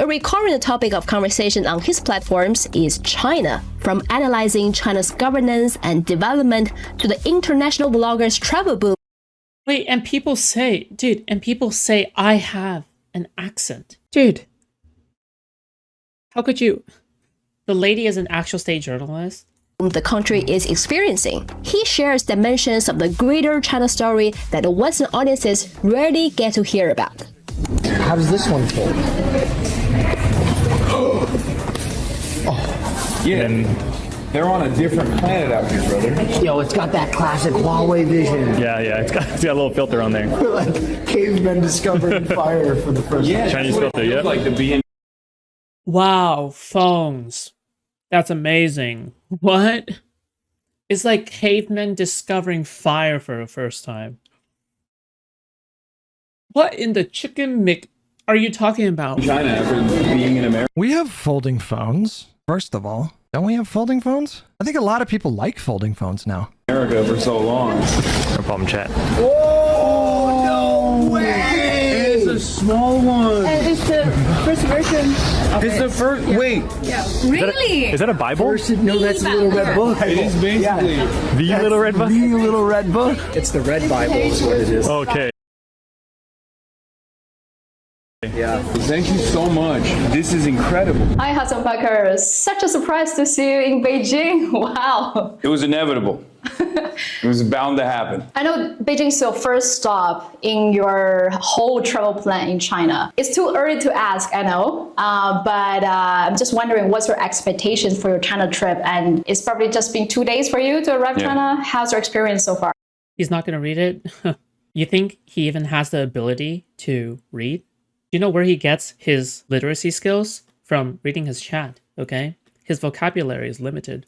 recurrent topic of conversation on his platforms is China, from analyzing China's governance and development to the international bloggers' travel boom. Wait, and people say, dude, I have an accent. Dude, how could you? The lady is an actual state journalist. The country is experiencing. He shares dimensions of the greater China story that the Western audiences rarely get to hear about. How does this one fold? Yeah, and they're on a different planet out here, brother. Yo, it's got that classic Huawei vision. Yeah, it's got a little filter on there. Like cavemen discovering fire for the first time. Chinese filter, yeah. Like the being. Wow, phones. That's amazing. What? It's like cavemen discovering fire for the first time. What in the chicken Mick are you talking about? China after being in America. We have folding phones, first of all. Don't we have folding phones? I think a lot of people like folding phones now. America for so long. No problem, chat. Oh, no way! It's a small one. And it's the first version of It's it. the first. Wait, Really? Is that a Bible? No, that's a little red book. it is basically. The little red book? The little red book. It's the red Bible is what it is. Okay. Yeah. Thank you so much. This is incredible. Hi, Hasan Parker. Such a surprise to see you in Beijing. Wow. It was inevitable. It was bound to happen. I know Beijing is your first stop in your whole travel plan in China. It's too early to ask, I know, but I'm just wondering what's your expectations for your China trip? And it's probably just been 2 days for you to arrive China. How's your experience so far? He's not gonna read it? You think he even has the ability to read? Do you know where he gets his literacy skills? From reading his chat, okay? His vocabulary is limited.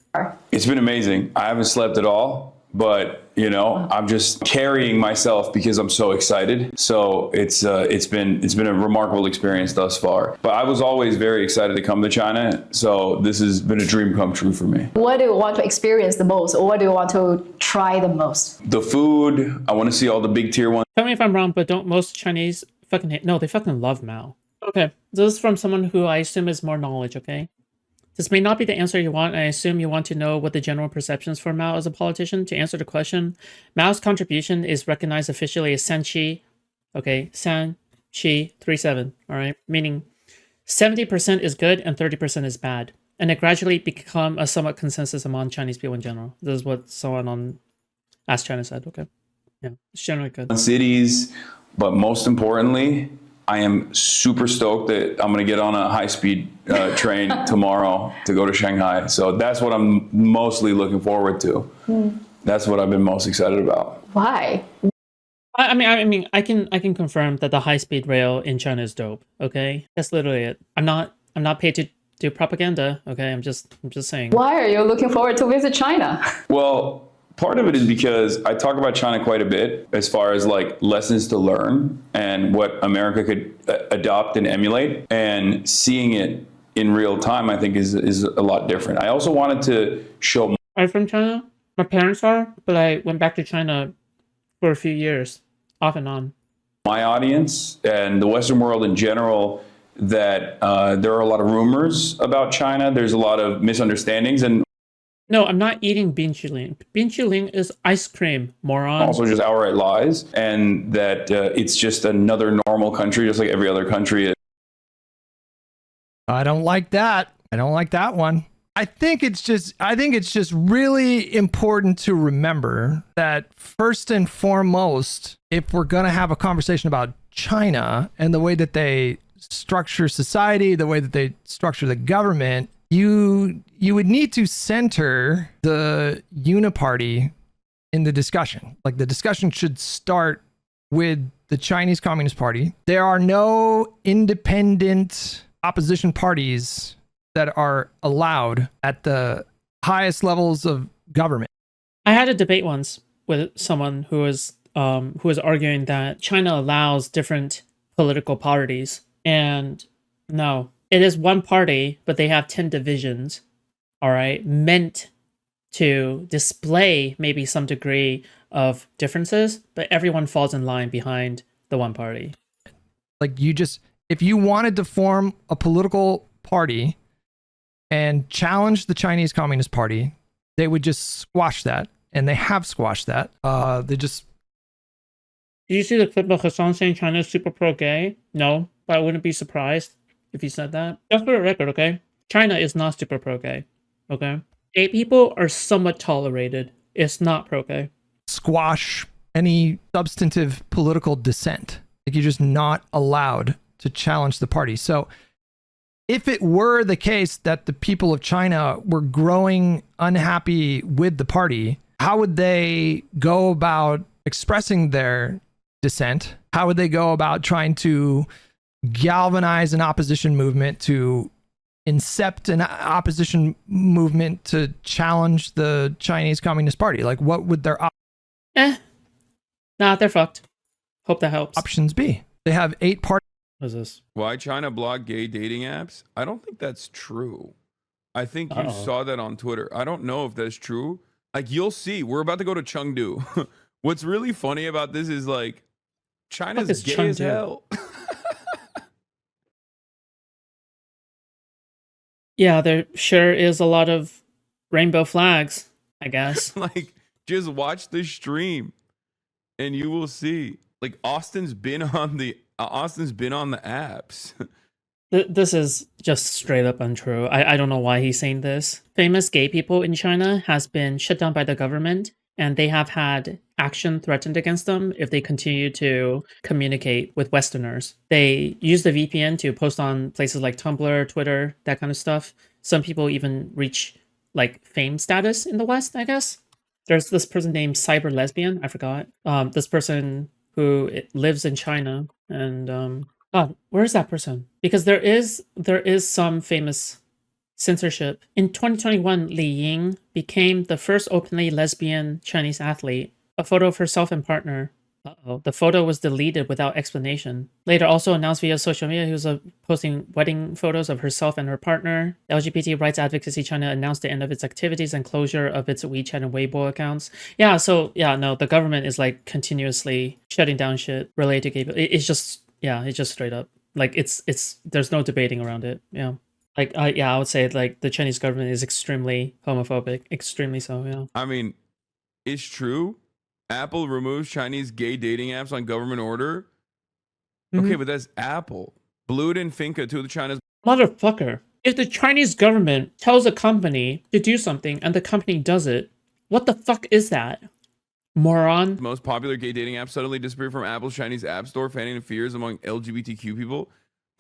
It's been amazing. I haven't slept at all, but I'm just carrying myself because I'm so excited. So it's been a remarkable experience thus far. But I was always very excited to come to China, so this has been a dream come true for me. What do you want to experience the most, or what do you want to try the most? The food, I want to see all the big tier ones. Tell me if I'm wrong, but don't most Chinese fucking hate? No, they fucking love Mao. Okay, this is from someone who I assume is more knowledge, okay? This may not be the answer you want. I assume you want to know what the general perceptions for Mao as a politician. To answer the question, Mao's contribution is recognized officially as Sanqi, okay, Sanqi 37, all right? Meaning 70% is good and 30% is bad. And it gradually become a somewhat consensus among Chinese people in general. This is what someone on Ask China said, okay? Yeah, it's generally good. Cities, but most importantly, I am super stoked that I'm going to get on a high-speed train tomorrow to go to Shanghai. So that's what I'm mostly looking forward to. That's what I've been most excited about. Why? I mean, I can confirm that the high-speed rail in China is dope. Okay, that's literally it. I'm not paid to do propaganda. Okay, I'm just saying. Why are you looking forward to visit China? Well, part of it is because I talk about China quite a bit as far as like lessons to learn and what America could adopt and emulate, and seeing it in real time, I think is a lot different. I also wanted to show. I'm from China. My parents are, but I went back to China for a few years, off and on. My audience and the Western world in general that there are a lot of rumors about China. There's a lot of misunderstandings, and no, I'm not eating binchuling. Binchuling is ice cream, moron. Also just outright lies, and that it's just another normal country, just like every other country. I don't like that. I don't like that one. I think it's just really important to remember that first and foremost, if we're going to have a conversation about China and the way that they structure society, the way that they structure the government, you would need to center the uniparty in the discussion. Like, the discussion should start with the Chinese Communist Party. There are no independent opposition parties that are allowed at the highest levels of government. I had a debate once with someone who was arguing that China allows different political parties, and no. It is one party, but they have 10 divisions, all right, meant to display maybe some degree of differences, but everyone falls in line behind the one party. Like, you just, if you wanted to form a political party and challenge the Chinese Communist Party, they would just squash that. And they have squashed that. They just... Did you see the clip of Hasan saying China is super pro-gay? No, but I wouldn't be surprised if he said that. Just for the record, okay? China is not super pro-gay, okay? Gay people are somewhat tolerated. It's not pro-gay. Squash any substantive political dissent. Like, you're just not allowed to challenge the party. So if it were the case that the people of China were growing unhappy with the party, how would they go about expressing their dissent? How would they go about trying to galvanize an opposition movement, to incept an opposition movement to challenge the Chinese Communist Party? Like, what would their Nah, they're fucked. Hope that helps. options be? They have 8 parties. What is this? Why China block gay dating apps? I don't think that's true. I think you saw that on Twitter. I don't know if that's true. Like, you'll see. We're about to go to Chengdu. What's really funny about this is, like, China's gay as hell. Yeah, there sure is a lot of rainbow flags, I guess. Like, just watch the stream and you will see. Like, Austin's been on the apps. This is just straight up untrue. I don't know why he's saying this. Famous gay people in China has been shut down by the government, and they have had action threatened against them if they continue to communicate with Westerners. They use the VPN to post on places like Tumblr, Twitter, that kind of stuff. Some people even reach like fame status in the West, I guess. There's this person named Cyber Lesbian, I forgot. This person who lives in China, and God, where is that person? Because there is some famous censorship. In 2021, Li Ying became the first openly lesbian Chinese athlete. A photo of herself and partner. The photo was deleted without explanation. Later, also announced via social media, he was posting wedding photos of herself and her partner. LGBT rights advocacy China announced the end of its activities and closure of its WeChat and Weibo accounts. Yeah, so yeah, no, the government is like continuously shutting down shit related to gay people. It's just straight up. Like, it's there's no debating around it. Yeah. Like, I would say like the Chinese government is extremely homophobic, extremely so. Yeah. I mean, it's true. Apple removes Chinese gay dating apps on government order. Okay, but that's Apple. Blued and Finca, two of the China's Motherfucker. If the Chinese government tells a company to do something and the company does it, what the fuck is that? Moron. most popular gay dating apps suddenly disappeared from Apple's Chinese app store, fanning fears among LGBTQ people.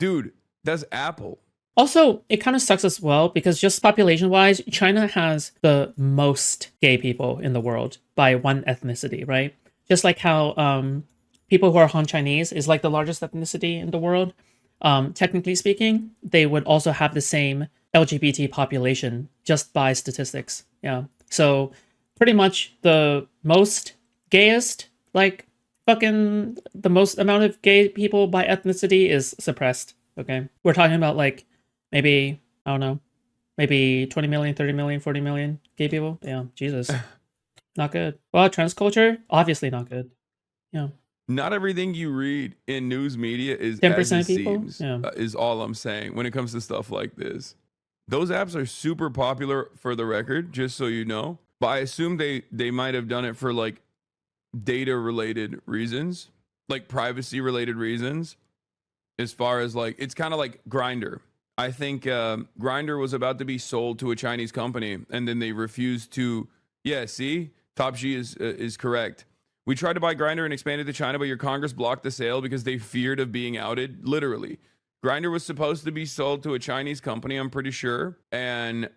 Dude, that's Apple. Also, it kind of sucks as well because just population-wise, China has the most gay people in the world by one ethnicity, right? Just like how people who are Han Chinese is like the largest ethnicity in the world. Technically speaking, they would also have the same LGBT population just by statistics. Yeah. So pretty much the most gayest, like fucking the most amount of gay people by ethnicity is suppressed. Okay. We're talking about like maybe, I don't know, maybe 20 million, 30 million, 40 million gay people. Yeah, Jesus. Not good. Well, trans culture, obviously not good. Yeah. Not everything you read in news media is 10% as it people? seems, Yeah. is all I'm saying when it comes to stuff like this. Those apps are super popular, for the record, just so you know. But I assume they might have done it for like data related reasons, like privacy related reasons. As far as like, it's kind of like Grindr. I think Grindr was about to be sold to a Chinese company, and then they refused to. Yeah, see, Top G is correct. We tried to buy Grindr and expand it to China, but your Congress blocked the sale because they feared of being outed. Literally, Grindr was supposed to be sold to a Chinese company, I'm pretty sure, and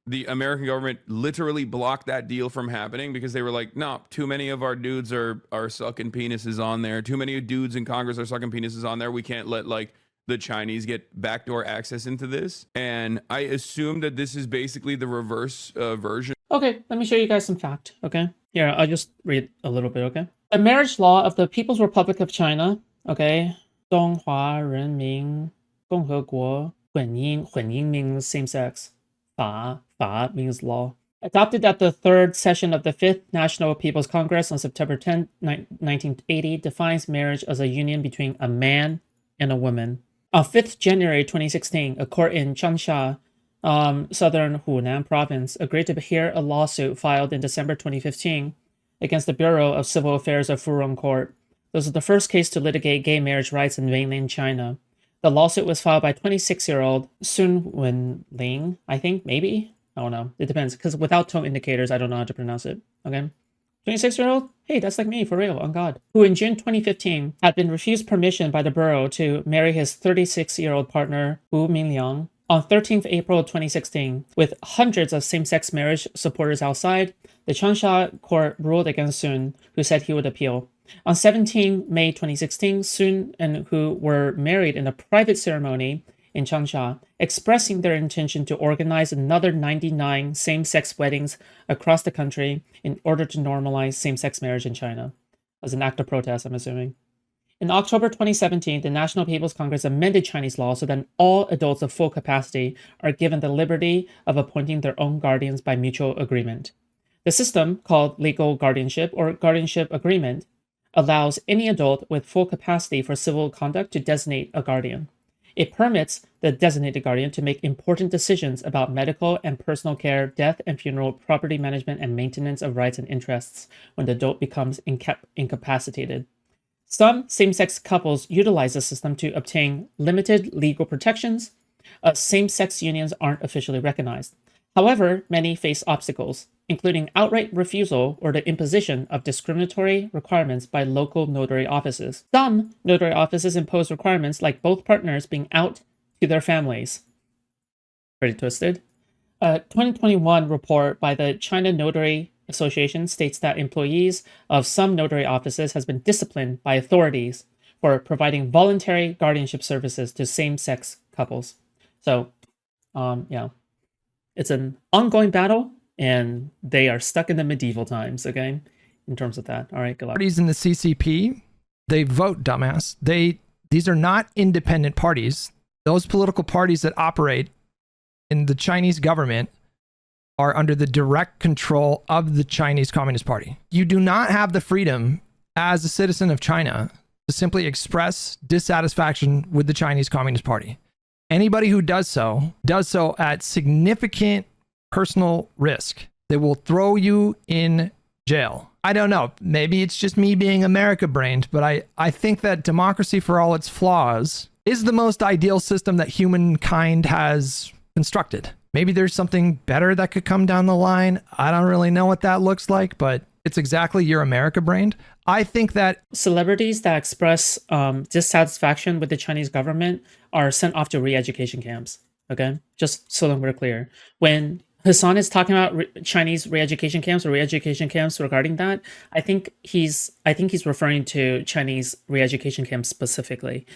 the American government literally blocked that deal from happening because they were like, no, too many of our dudes are sucking penises on there. Too many dudes in Congress are sucking penises on there. We can't let like the Chinese get backdoor access into this. And I assume that this is basically the reverse version. Okay, let me show you guys some fact, okay? Here, I'll just read a little bit, okay? The marriage law of the People's Republic of China, okay? 中华人民共和国婚姻 means same sex. 法 means law. Adopted at the third session of the Fifth National People's Congress on September 10, 1980, defines marriage as a union between a man and a woman. On 5th January 2016, a court in Changsha, southern Hunan province, agreed to hear a lawsuit filed in December 2015 against the Bureau of Civil Affairs of Furong Court. This is the first case to litigate gay marriage rights in mainland China. The lawsuit was filed by 26-year-old Sun Wenling, I think, maybe? I don't know. It depends, because without tone indicators, I don't know how to pronounce it. Okay? 26-year-old? Hey, that's like me, for real, on God. Who in June 2015 had been refused permission by the borough to marry his 36-year-old partner, Wu Mingliang. On 13th April 2016, with hundreds of same-sex marriage supporters outside, the Changsha court ruled against Sun, who said he would appeal. On 17 May 2016, Sun and Hu were married in a private ceremony in Changsha, expressing their intention to organize another 99 same-sex weddings across the country in order to normalize same-sex marriage in China. As an act of protest, I'm assuming. In October 2017, the National People's Congress amended Chinese law so that all adults of full capacity are given the liberty of appointing their own guardians by mutual agreement. The system, called legal guardianship or guardianship agreement, allows any adult with full capacity for civil conduct to designate a guardian. It permits the designated guardian to make important decisions about medical and personal care, death and funeral, property management, and maintenance of rights and interests when the adult becomes incapacitated. Some same-sex couples utilize the system to obtain limited legal protections, as same-sex unions aren't officially recognized. However, many face obstacles, including outright refusal or the imposition of discriminatory requirements by local notary offices. Some notary offices impose requirements like both partners being out to their families. Pretty twisted. A 2021 report by the China Notary Association states that employees of some notary offices has been disciplined by authorities for providing voluntary guardianship services to same-sex couples. So, yeah, it's an ongoing battle, and they are stuck in the medieval times, okay, in terms of that. All right, good luck. Parties in the CCP, they vote, dumbass. These are not independent parties. Those political parties that operate in the Chinese government are under the direct control of the Chinese Communist Party. You do not have the freedom as a citizen of China to simply express dissatisfaction with the Chinese Communist Party. Anybody who does so at significant personal risk. They will throw you in jail. I don't know. Maybe it's just me being America-brained, but I think that democracy, for all its flaws, is the most ideal system that humankind has constructed. Maybe there's something better that could come down the line. I don't really know what that looks like, but it's exactly your America-brained. I think that celebrities that express dissatisfaction with the Chinese government are sent off to re-education camps. Okay, just so that we're clear. When Hasan is talking about Chinese re-education camps or re-education camps regarding that, I think he's referring to Chinese re-education camps specifically,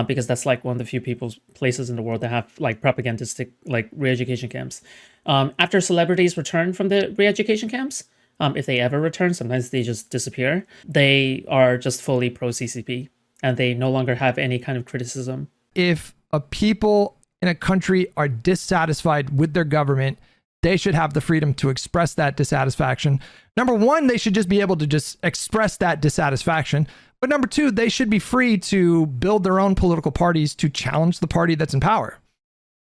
because that's like one of the few places in the world that have like propagandistic like re-education camps. After celebrities return from the re-education camps, if they ever return, sometimes they just disappear. They are just fully pro-CCP, and they no longer have any kind of criticism. If a people in a country are dissatisfied with their government, they should have the freedom to express that dissatisfaction. Number one, they should just be able to just express that dissatisfaction. But number two, they should be free to build their own political parties to challenge the party that's in power.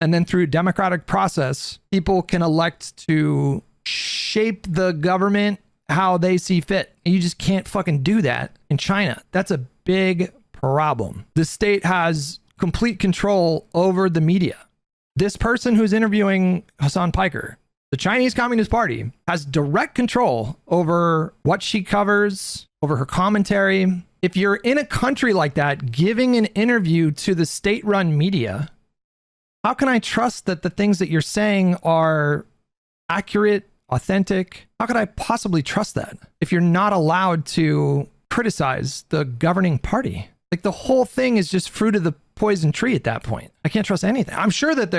And then through democratic process, people can elect to shape the government how they see fit. And you just can't fucking do that in China. That's a big problem. The state has complete control over the media. This person who's interviewing Hasan Piker, the Chinese Communist Party, has direct control over what she covers, over her commentary. If you're in a country like that, giving an interview to the state-run media, how can I trust that the things that you're saying are accurate, authentic? How could I possibly trust that if you're not allowed to criticize the governing party? Like, the whole thing is just fruit of the poison tree at that point. I can't trust anything. I'm sure that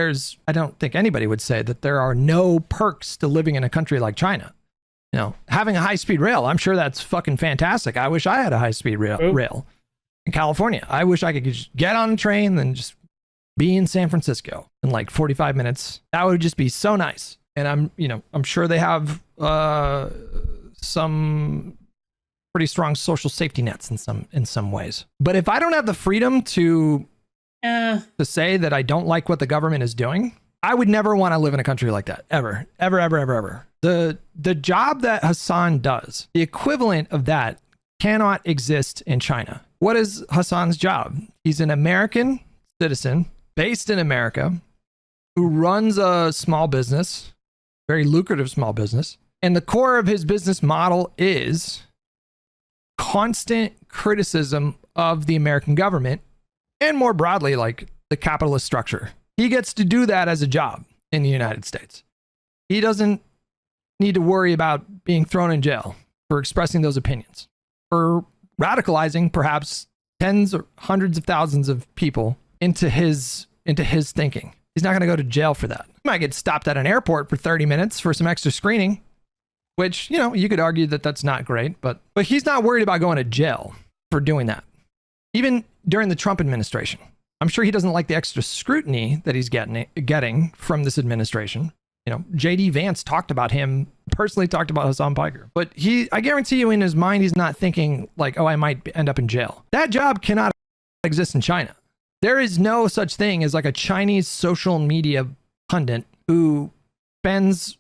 I don't think anybody would say that there are no perks to living in a country like China. You know, having a high-speed rail, I'm sure that's fucking fantastic. I wish I had a high-speed rail in California. I wish I could just get on a train and just be in San Francisco in like 45 minutes. That would just be so nice. And I'm sure they have some pretty strong social safety nets in some ways. But if I don't have the freedom to to say that I don't like what the government is doing. I would never want to live in a country like that, ever, ever, ever, ever, ever. The job that Hasan does, the equivalent of that cannot exist in China. What is Hasan's job? He's an American citizen based in America who runs a small business, very lucrative small business. And the core of his business model is constant criticism of the American government and more broadly, like the capitalist structure. He gets to do that as a job in the United States. He doesn't need to worry about being thrown in jail for expressing those opinions, for radicalizing perhaps tens or hundreds of thousands of people into his thinking. He's not going to go to jail for that. He might get stopped at an airport for 30 minutes for some extra screening, which, you know, you could argue that that's not great, but he's not worried about going to jail for doing that. Even during the Trump administration, I'm sure he doesn't like the extra scrutiny that he's getting from this administration. You know, JD Vance personally talked about Hasan Piker, but I guarantee you in his mind, he's not thinking like, oh, I might end up in jail. That job cannot exist in China. There is no such thing as like a Chinese social media pundit who spends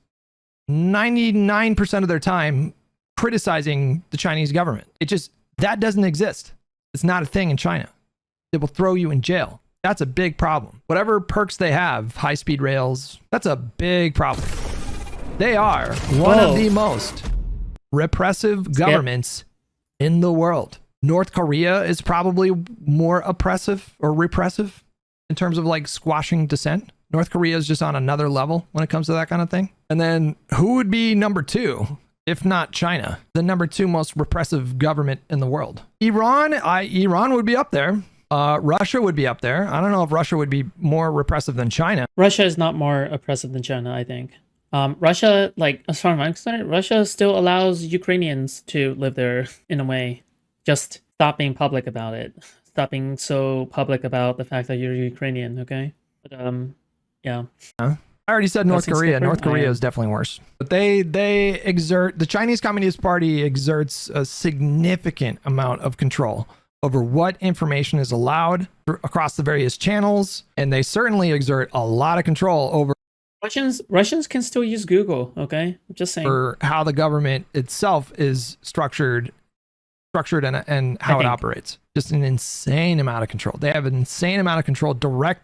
99% of their time criticizing the Chinese government. That doesn't exist. It's not a thing in China. It will throw you in jail. That's a big problem. Whatever perks they have, high-speed rails, that's a big problem. They are one of the most repressive governments in the world. North Korea is probably more oppressive or repressive in terms of like squashing dissent. North Korea is just on another level when it comes to that kind of thing. And then who would be number two, if not China, the number two most repressive government in the world? Iran would be up there. Russia would be up there. I don't know if Russia would be more repressive than China. Russia is not more oppressive than China, I think. Russia, like, as far as I'm concerned, Russia still allows Ukrainians to live there in a way. Just stop being public about it. Stop being so public about the fact that you're Ukrainian, okay? But, yeah. I already said North Korea. North Korea is definitely worse. But the Chinese Communist Party exerts a significant amount of control over what information is allowed across the various channels. And they certainly exert a lot of control over Russians can still use Google, okay? I'm just saying. For how the government itself is structured and how it operates. Just an insane amount of control. They have an insane amount of control, direct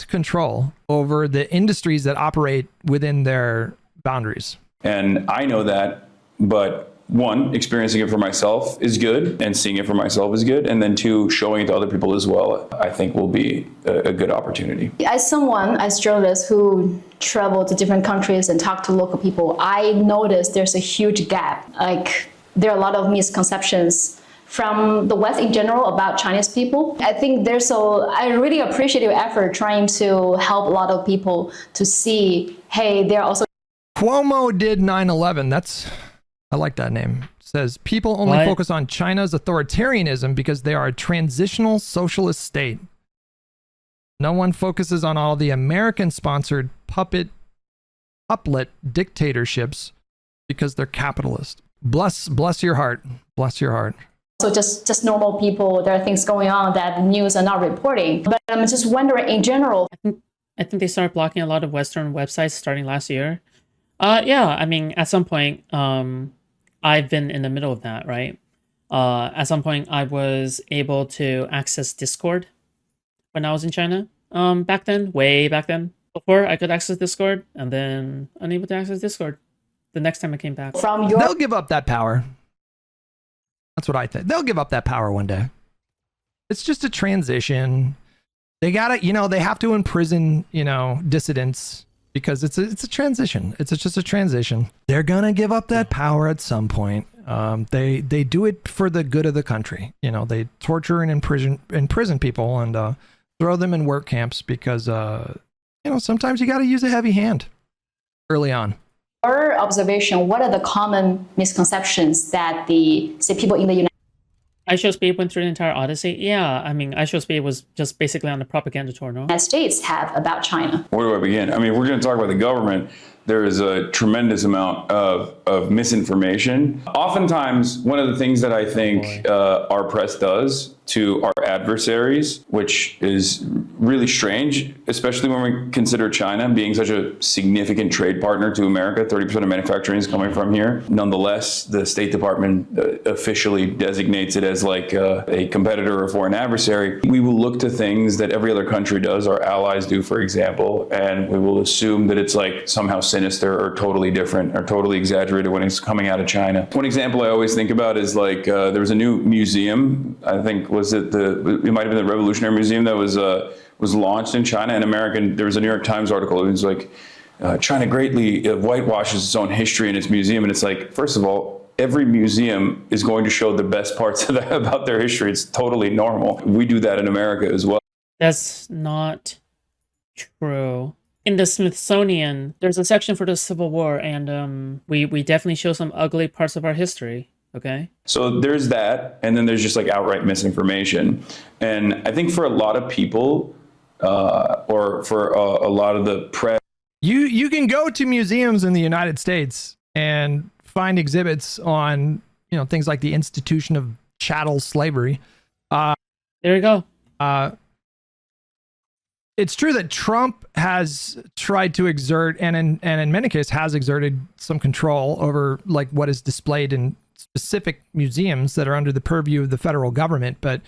control over the industries that operate within their boundaries. And I know that, but one, experiencing it for myself is good, and seeing it for myself is good. And then two, showing it to other people as well, I think will be a good opportunity. As journalists who travel to different countries and talk to local people, I noticed there's a huge gap. Like, there are a lot of misconceptions from the West in general about Chinese people. I think I really appreciate your effort trying to help a lot of people to see, hey, they're also... Cuomo did 9/11. I like that name. It says people only focus on China's authoritarianism because they are a transitional socialist state. No one focuses on all the American-sponsored puppet dictatorships because they're capitalist. Bless your heart. Bless your heart. So just normal people, there are things going on that the news are not reporting. But I'm just wondering in general. I think they started blocking a lot of Western websites starting last year. Yeah, I mean, at some point, I've been in the middle of that, right? At some point, I was able to access Discord when I was in China. Way back then. Before I could access Discord, and then unable to access Discord the next time I came back. They'll give up that power. That's what I think. They'll give up that power one day. It's just a transition. They gotta, they have to imprison, dissidents because it's a transition. It's just a transition. They're gonna give up that power at some point. They do it for the good of the country. They torture and imprison people and throw them in work camps because sometimes you got to use a heavy hand early on. Your observation, what are the common misconceptions that people in the United iShowSpeed went through the entire Odyssey? Yeah, I mean, iShowSpeed was just basically on the propaganda tour, no? States have about China? Where do I begin? I mean, if we're going to talk about the government, there is a tremendous amount of misinformation. Oftentimes, one of the things that I think our press does to our adversaries, which is really strange, especially when we consider China being such a significant trade partner to America. 30% of manufacturing is coming from here. Nonetheless, the State Department officially designates it as like a competitor or foreign adversary. We will look to things that every other country does, our allies do, for example, and we will assume that it's like somehow sinister or totally different or totally exaggerated when it's coming out of China. One example I always think about is like there was a new museum, I think it might have been the Revolutionary Museum that was launched in China. And there was a New York Times article. It was like, China greatly whitewashes its own history in its museum. And it's like, first of all, every museum is going to show the best parts of that about their history. It's totally normal. We do that in America as well. That's not true. In the Smithsonian, there's a section for the Civil War, and we definitely show some ugly parts of our history. Okay. So there's that, and then there's just like outright misinformation. And I think for a lot of people, or for a lot of the press, you can go to museums in the United States and find exhibits on things like the institution of chattel slavery. There you go. It's true that Trump has tried to exert, and in many cases has exerted some control over like what is displayed in specific museums that are under the purview of the federal government. But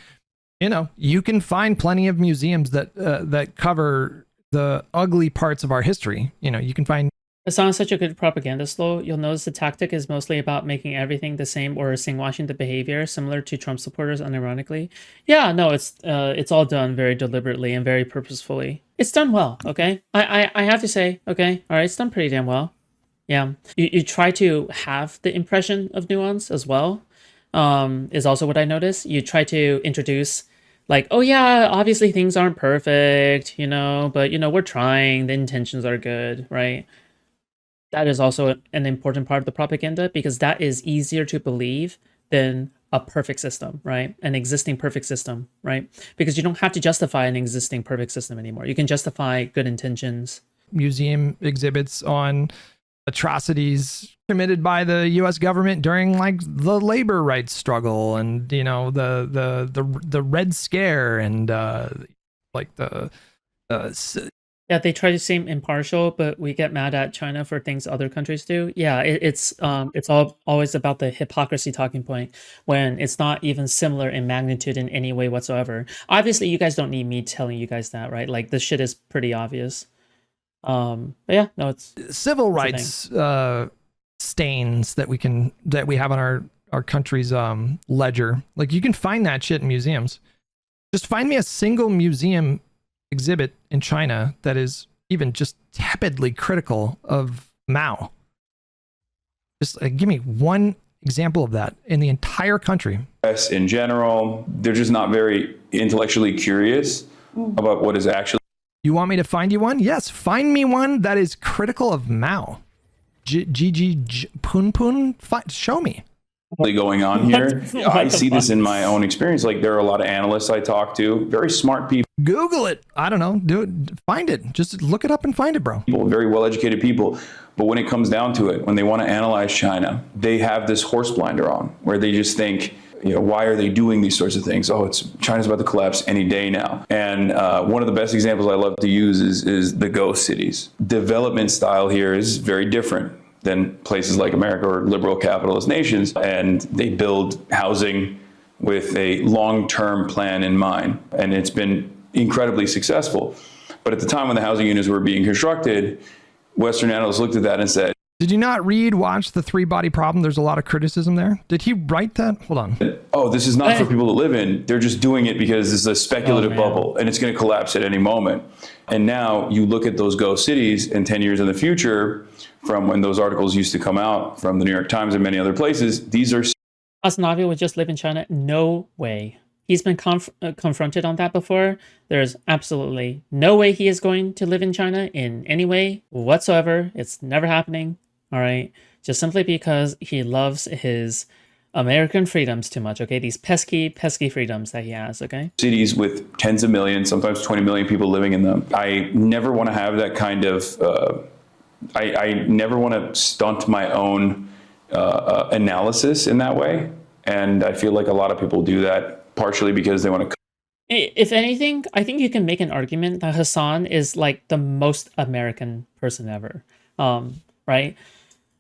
you can find plenty of museums that cover the ugly parts of our history. You can find. Hasan is such a good propagandist, though. You'll notice the tactic is mostly about making everything the same or singwashing the behavior, similar to Trump supporters, unironically. Yeah, no, it's all done very deliberately and very purposefully. It's done well, okay? I have to say, okay, all right, it's done pretty damn well. Yeah, you try to have the impression of nuance as well, is also what I noticed. You try to introduce like, oh yeah, obviously things aren't perfect, but we're trying, the intentions are good, right? That is also an important part of the propaganda, because that is easier to believe than a perfect system, right? An existing perfect system, right? Because you don't have to justify an existing perfect system anymore. You can justify good intentions. Museum exhibits on atrocities committed by the U.S. government during like the labor rights struggle, and the Red Scare, and Yeah, they try to seem impartial, but we get mad at China for things other countries do. Yeah, it's all always about the hypocrisy talking point when it's not even similar in magnitude in any way whatsoever. Obviously, you guys don't need me telling you guys that, right? Like this shit is pretty obvious. But yeah, no, it's civil rights stains that we have on our country's ledger. Like you can find that shit in museums. Just find me a single museum exhibit in China that is even just tepidly critical of Mao. Just give me one example of that in the entire country. Press in general, they're just not very intellectually curious about what is actually. You want me to find you one? Yes, find me one that is critical of Mao. Pun Pun, show me. Going on here. I see this in my own experience. Like there are a lot of analysts I talk to, very smart people. Google it. I don't know. Do it. Find it. Just look it up and find it, bro. Very well-educated people. But when it comes down to it, when they want to analyze China, they have this horse blinder on where they just think, why are they doing these sorts of things? Oh, China's about to collapse any day now. And one of the best examples I love to use is the ghost cities. Development style here is very different than places like America or liberal capitalist nations. And they build housing with a long-term plan in mind. And it's been incredibly successful. But at the time when the housing units were being constructed, Western analysts looked at that and said, did you not watch The Three-Body Problem? There's a lot of criticism there. Did he write that? Hold on. Oh, this is not for people to live in. They're just doing it because it's a speculative bubble and it's going to collapse at any moment. And now you look at those ghost cities, and 10 years in the future, from when those articles used to come out from the New York Times and many other places, these are. Hasanabi would just live in China? No way. He's been confronted on that before. There's absolutely no way he is going to live in China in any way whatsoever. It's never happening. All right. Just simply because he loves his American freedoms too much. Okay. These pesky freedoms that he has. Okay. Cities with tens of millions, sometimes 20 million people living in them. I never want to have that kind of I never want to stunt my own analysis in that way. And I feel like a lot of people do that partially because they want to. If anything, I think you can make an argument that Hasan is like the most American person ever, right?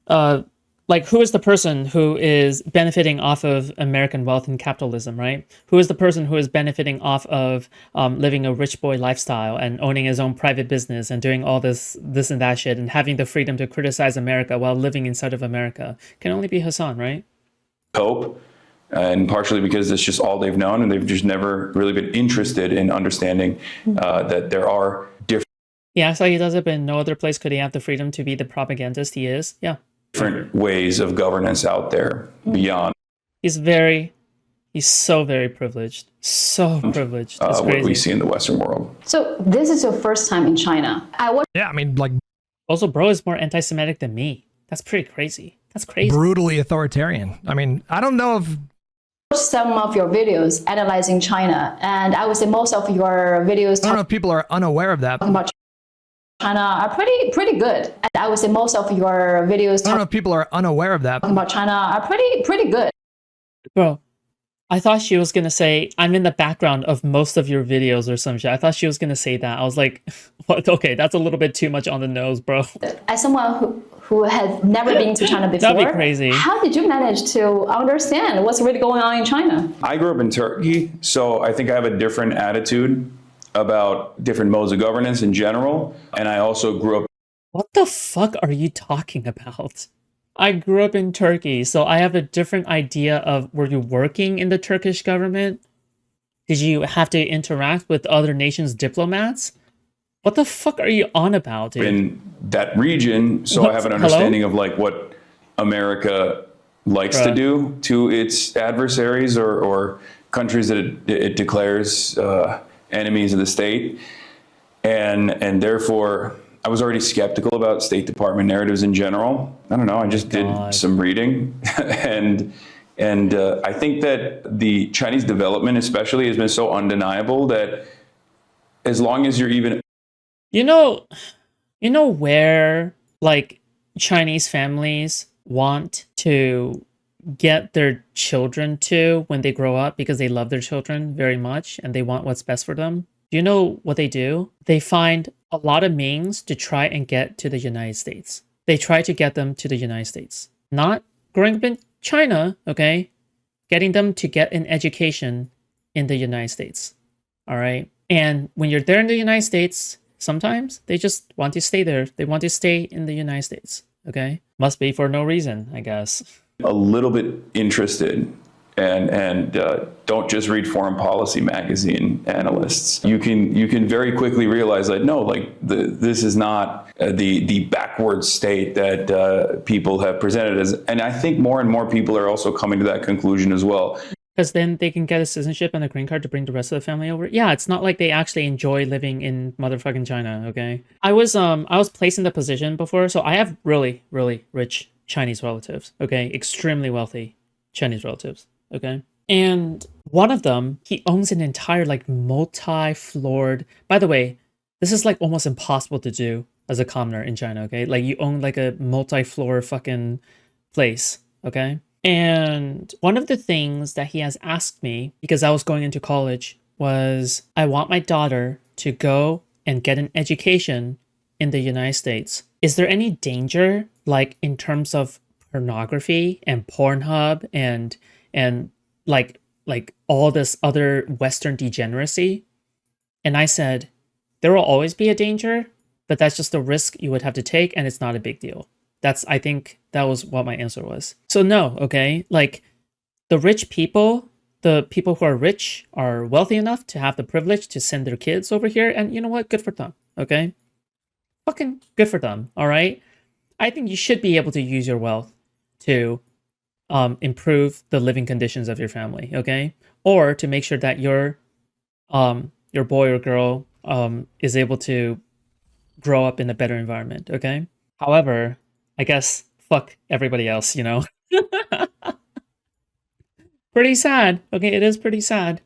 Like, who is the person who is benefiting off of American wealth and capitalism, right? Who is the person who is benefiting off of living a rich boy lifestyle and owning his own private business and doing all this and that shit and having the freedom to criticize America while living inside of America? Can only be Hasan, right? Cope. And partially because it's just all they've known, and they've just never really been interested in understanding that there are Yeah, so he does it, but in no other place could he have the freedom to be the propagandist he is. Yeah. different ways of governance out there beyond He's so very privileged. So privileged. It's what we crazy. see in the Western world. So this is your first time in China. I watched Yeah, I mean, like Also, bro is more anti-Semitic than me. That's pretty crazy. That's crazy. brutally authoritarian. I mean, I don't know if some of your videos analyzing China, and I would say most of your videos I don't know if people are unaware of that. talking about China are pretty good. And I would say most of your videos I don't know if people are unaware of that. talking about China are pretty good. Bro, I thought she was going to say, I'm in the background of most of your videos or some shit. I thought she was going to say that. I was like, what? Okay, that's a little bit too much on the nose, bro. As someone who has never been to China before, That'd be crazy. How did you manage to understand what's really going on in China? I grew up in Turkey, so I think I have a different attitude about different modes of governance in general. And I also grew up What the fuck are you talking about? I grew up in Turkey, so I have a different idea of, were you working in the Turkish government? Did you have to interact with other nations' diplomats? What the fuck are you on about, dude? in that region, so I have an Hello? understanding of like what America likes to Bruh. do to its adversaries or countries that it declares enemies of the state, and therefore I was already skeptical about State Department narratives in general. I don't know. I just did God. some reading, and I think that the Chinese development, especially, has been so undeniable that as long as you're even You know where, like, Chinese families want to get their children to when they grow up because they love their children very much and they want what's best for them? Do you know what they do? They find a lot of means to try and get to the United States. They try to get them to the United States. Not growing up in China, okay? Getting them to get an education in the United States. All right? And when you're there in the United States, sometimes they just want to stay there. They want to stay in the United States, okay? Must be for no reason, I guess. a little bit interested and don't just read foreign policy magazine analysts. You can very quickly realize that no, like this is not the backward state that people have presented as. And I think more and more people are also coming to that conclusion as well. Because then they can get a citizenship and a green card to bring the rest of the family over. Yeah, it's not like they actually enjoy living in motherfucking China, okay? I was placed in the position before, so I have really, really rich Chinese relatives, okay? Extremely wealthy Chinese relatives, okay? And one of them, he owns an entire, like, multi-floored... By the way, this is, like, almost impossible to do as a commoner in China, okay? Like, you own, like, a multi-floor fucking place, okay? And one of the things that he has asked me, because I was going into college, was I want my daughter to go and get an education in the United States. Is there any danger, like, in terms of pornography and Pornhub and like all this other Western degeneracy? And I said, there will always be a danger, but that's just a risk you would have to take, and it's not a big deal. I think that was what my answer was. So no, okay? Like, the rich people, the people who are rich are wealthy enough to have the privilege to send their kids over here, and you know what? Good for them, okay? Fucking good for them, all right? I think you should be able to use your wealth to improve the living conditions of your family, okay? Or to make sure that your boy or girl is able to grow up in a better environment, okay? However, I guess fuck everybody else, you know? Pretty sad. Okay, it is pretty sad.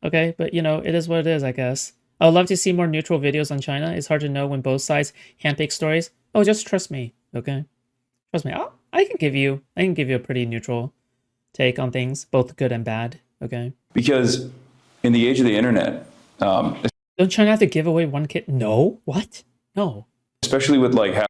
Okay, but you know, it is what it is, I guess. I would love to see more neutral videos on China. It's hard to know when both sides handpick stories. Oh, just trust me, okay? Trust me. I can give you a pretty neutral take on things, both good and bad, okay? Because in the age of the internet, Don't China have to give away one kid? No. What? No. especially with like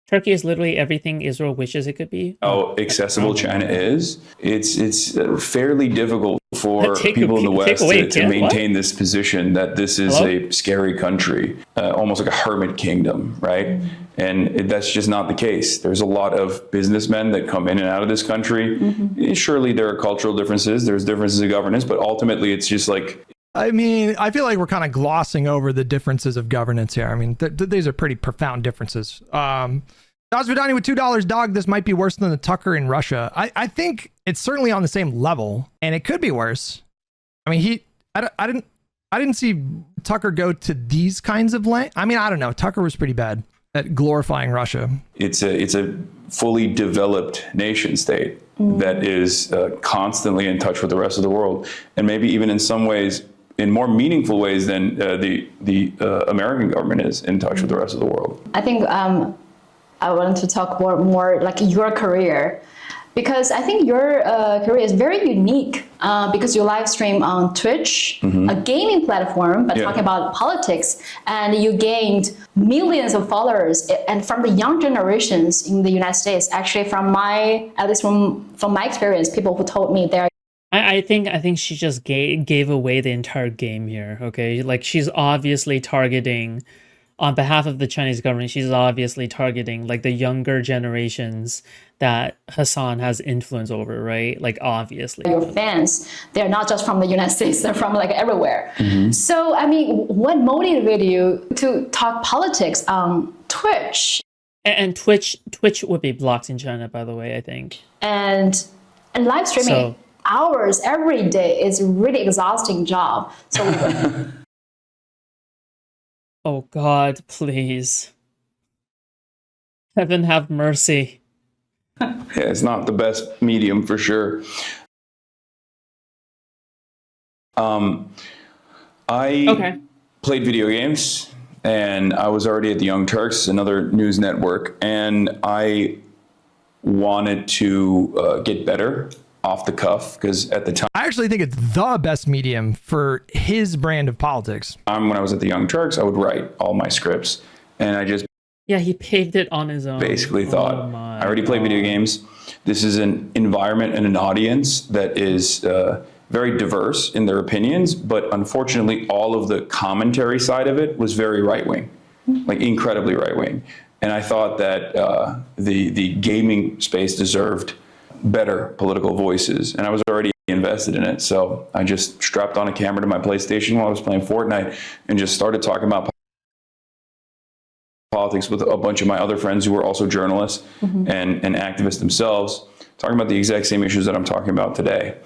Turkey is literally everything Israel wishes it could be. how accessible China is, it's fairly difficult for people in the West to maintain this position that this is a scary country, almost like a hermit kingdom, right? And that's just not the case. There's a lot of businessmen that come in and out of this country. Surely there are cultural differences, there's differences of governance, but ultimately it's just like, I mean, I feel like we're kind of glossing over the differences of governance here. I mean, these are pretty profound differences. Vidani with $2, dog. This might be worse than the Tucker in Russia. I think it's certainly on the same level, and it could be worse. I mean, I didn't see Tucker go to these kinds of I mean, I don't know. Tucker was pretty bad at glorifying Russia. it's a fully developed nation state that is constantly in touch with the rest of the world, and maybe even in some ways, in more meaningful ways than the American government is in touch with the rest of the world. I think I wanted to talk more like your career, because I think your career is very unique because you live stream on Twitch, a gaming platform, but talking about politics, and you gained millions of followers, and from the young generations in the United States. Actually, at least from my experience, people who told me they're. I think she just gave away the entire game here. Okay, like she's obviously targeting, on behalf of the Chinese government, she's obviously targeting like the younger generations that Hasan has influence over, right? Like obviously. Your fans, they're not just from the United States, they're from like everywhere. So, I mean, what motivated you to talk politics on Twitch? And Twitch would be blocked in China, by the way, I think. And live streaming hours every day is a really exhausting job. So. Oh God, please. Heaven have mercy. Yeah, it's not the best medium for sure. I played video games, and I was already at the Young Turks, another news network, and I wanted to get better off the cuff, because at the time, I actually think it's the best medium for his brand of politics. when I was at the Young Turks, I would write all my scripts, and I just he paved it on his own. Basically thought, I already play video games. This is an environment and an audience that is very diverse in their opinions, but unfortunately, all of the commentary side of it was very right-wing, like incredibly right-wing. And I thought that the gaming space deserved better political voices, and I was already invested in it. So I just strapped on a camera to my PlayStation while I was playing Fortnite and just started talking about politics with a bunch of my other friends who were also journalists and activists themselves, talking about the exact same issues that I'm talking about today.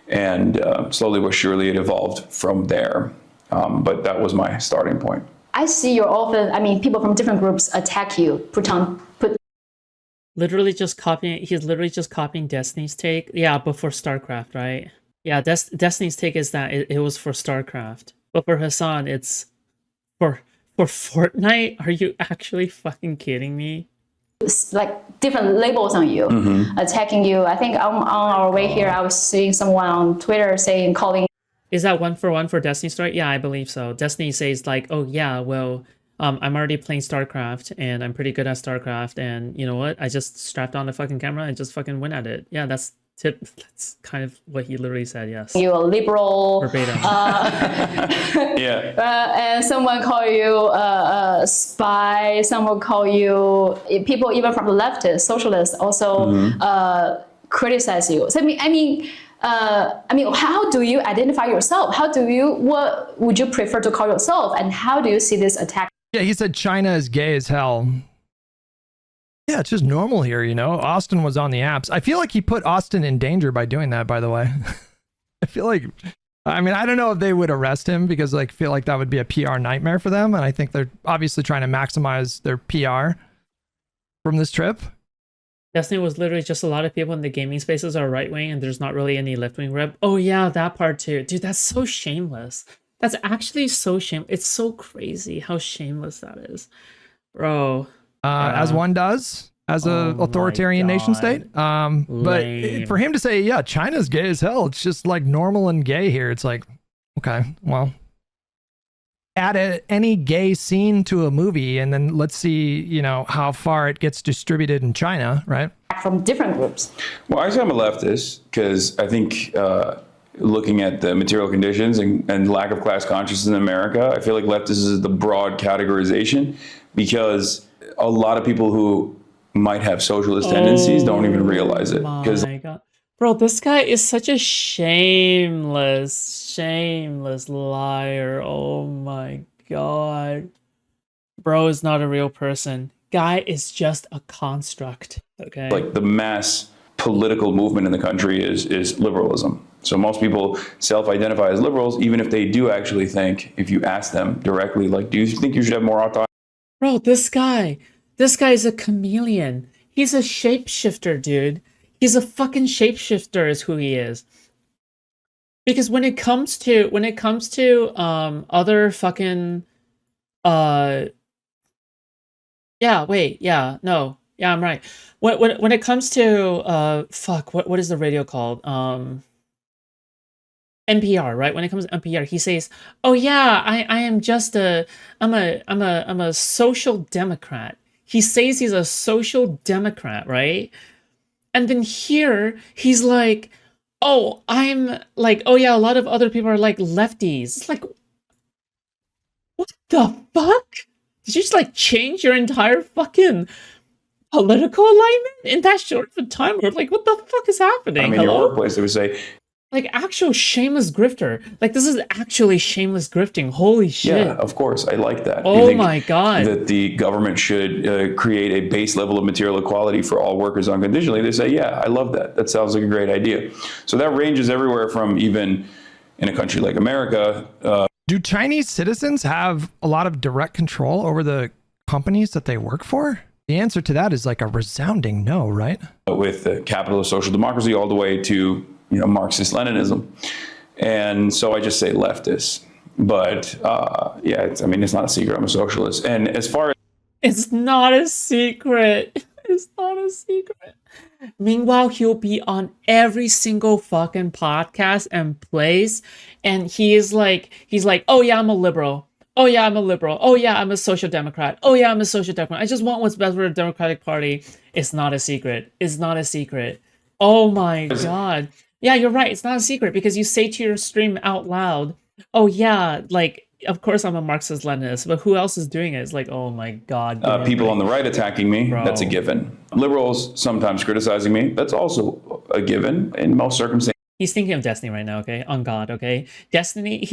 And slowly but surely it evolved from there. But that was my starting point. I see you're often, I mean, people from different groups attack you, put Literally just copying, he's literally just copying Destiny's take. Yeah, but for StarCraft, right? Yeah, Destiny's take is that it was for StarCraft. But for Hasan, it's for Fortnite? Are you actually fucking kidding me? like different labels on you, attacking you. I think on our way here, I was seeing someone on Twitter calling. Is that 1-for-1 for Destiny story? Yeah, I believe so. Destiny says like, oh yeah, well, I'm already playing StarCraft and I'm pretty good at StarCraft, and you know what? I just strapped on the fucking camera and just fucking went at it. Yeah, that's kind of what he literally said. Yes. You're a liberal. Verbatim. Yeah. And someone call you a spy. Someone call you, people even from the leftist, socialists also criticize you. So I mean, how do you identify yourself? What would you prefer to call yourself? And how do you see this attack? Yeah, he said China is gay as hell. Yeah, it's just normal here, you know? Austin was on the apps. I feel like he put Austin in danger by doing that, by the way. I feel like, I mean, I don't know if they would arrest him because like, I feel like that would be a PR nightmare for them. And I think they're obviously trying to maximize their PR from this trip. Destiny was literally just a lot of people in the gaming spaces are right-wing and there's not really any left-wing rep. Oh yeah, that part too. Dude, that's so shameless. That's actually so shameless. It's so crazy how shameless that is. Bro, as one does as a Oh my authoritarian nation state. But Lame. for him to say, yeah, China's gay as hell, it's just like normal and gay here. It's like, okay, well, add any gay scene to a movie and then let's see, you know, how far it gets distributed in China, right? From different groups. Well, I say I'm a leftist because I think looking at the material conditions and lack of class consciousness in America, I feel like leftist is the broad categorization because a lot of people who might have socialist tendencies don't even realize it. Because My God. Bro, this guy is such a shameless liar. Oh my God. Bro is not a real person. Guy is just a construct. Okay. like the mass political movement in the country is liberalism. So most people self-identify as liberals, even if they do actually think, if you ask them directly, like, do you think you should have more autonomy? Bro, this guy is a chameleon. He's a shapeshifter, dude. He's a fucking shapeshifter is who he is. Because when it comes to other fucking I'm right. When it comes to what is the radio called? NPR, right? When it comes to NPR, he says, "Oh yeah, I'm a social democrat." He says he's a social democrat, right? And then here he's like, "Oh, I'm like, oh yeah, a lot of other people are like lefties." It's like, what the fuck? Did you just like change your entire fucking political alignment in that short of a time? Or like, what the fuck is happening? I mean, your workplace, they would say, like actual shameless grifter. Like this is actually shameless grifting. Holy shit. yeah, of course, I like that. You Oh think my God. that the government should create a base level of material equality for all workers unconditionally. They say, yeah, I love that. That sounds like a great idea. So that ranges everywhere from even in a country like America. Do Chinese citizens have a lot of direct control over the companies that they work for? The answer to that is like a resounding no, right? With the capitalist social democracy all the way to Marxist Leninism. And so I just say leftist. But yeah, it's not a secret. I'm a socialist. And as far as It's not a secret. It's not a secret. Meanwhile, he'll be on every single fucking podcast and place, and he's like, oh yeah, I'm a liberal. Oh yeah, I'm a liberal. Oh yeah, I'm a social democrat. Oh yeah, I'm a social democrat. I just want what's best for the Democratic Party. It's not a secret. It's not a secret. Oh my God. Yeah, you're right. It's not a secret because you say to your stream out loud, oh yeah, like, of course I'm a Marxist Leninist, but who else is doing it? It's like, oh my God. people on the right attacking me, Bro. that's a given. Liberals sometimes criticizing me, that's also a given in most circumstances. He's thinking of Destiny right now, okay? On God, okay? Destiny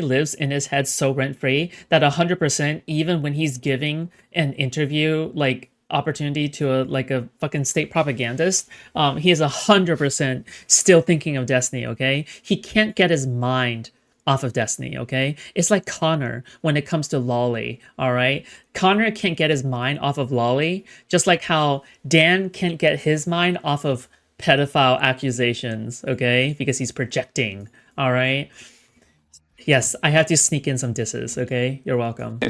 lives in his head so rent-free that 100%, even when he's giving an interview, like, opportunity to a fucking state propagandist, he is 100% still thinking of Destiny, okay? He can't get his mind off of Destiny, okay? It's like Connor when it comes to Lolly, all right? Connor can't get his mind off of Lolly, just like how Dan can't get his mind off of pedophile accusations, okay? Because he's projecting, all right? Yes, I have to sneak in some disses, okay? You're welcome.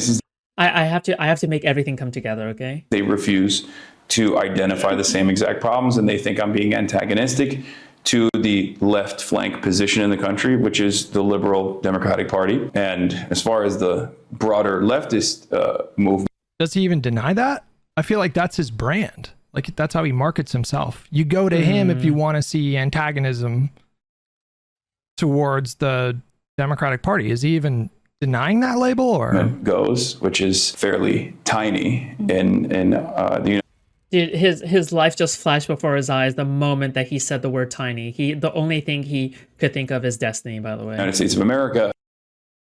I have to make everything come together, okay? They refuse to identify the same exact problems, and they think I'm being antagonistic to the left flank position in the country, which is the liberal Democratic Party. And as far as the broader leftist movement, Does he even deny that? I feel like that's his brand. Like that's how he markets himself. You go to him if you want to see antagonism towards the Democratic Party. Is he even denying that label, or goes, which is fairly tiny in the United Dude, his life just flashed before his eyes the moment that he said the word tiny. The only thing he could think of is Destiny, by the way. United States of America,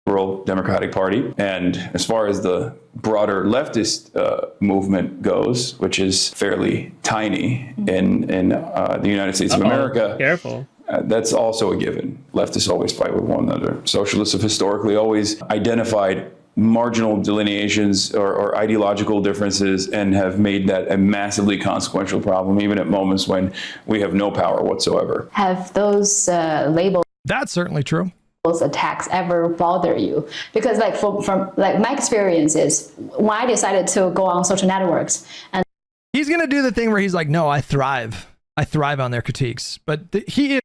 liberal Democratic Party. And as far as the broader leftist movement goes, which is fairly tiny in the United States of America, Careful. That's also a given. Leftists always fight with one another. Socialists have historically always identified marginal delineations or ideological differences and have made that a massively consequential problem, even at moments when we have no power whatsoever. Have those labels that's certainly true. those attacks ever bother you? Because like from like my experiences, when I decided to go on social networks, and he's gonna do the thing where he's like, no, I thrive on their critiques, but he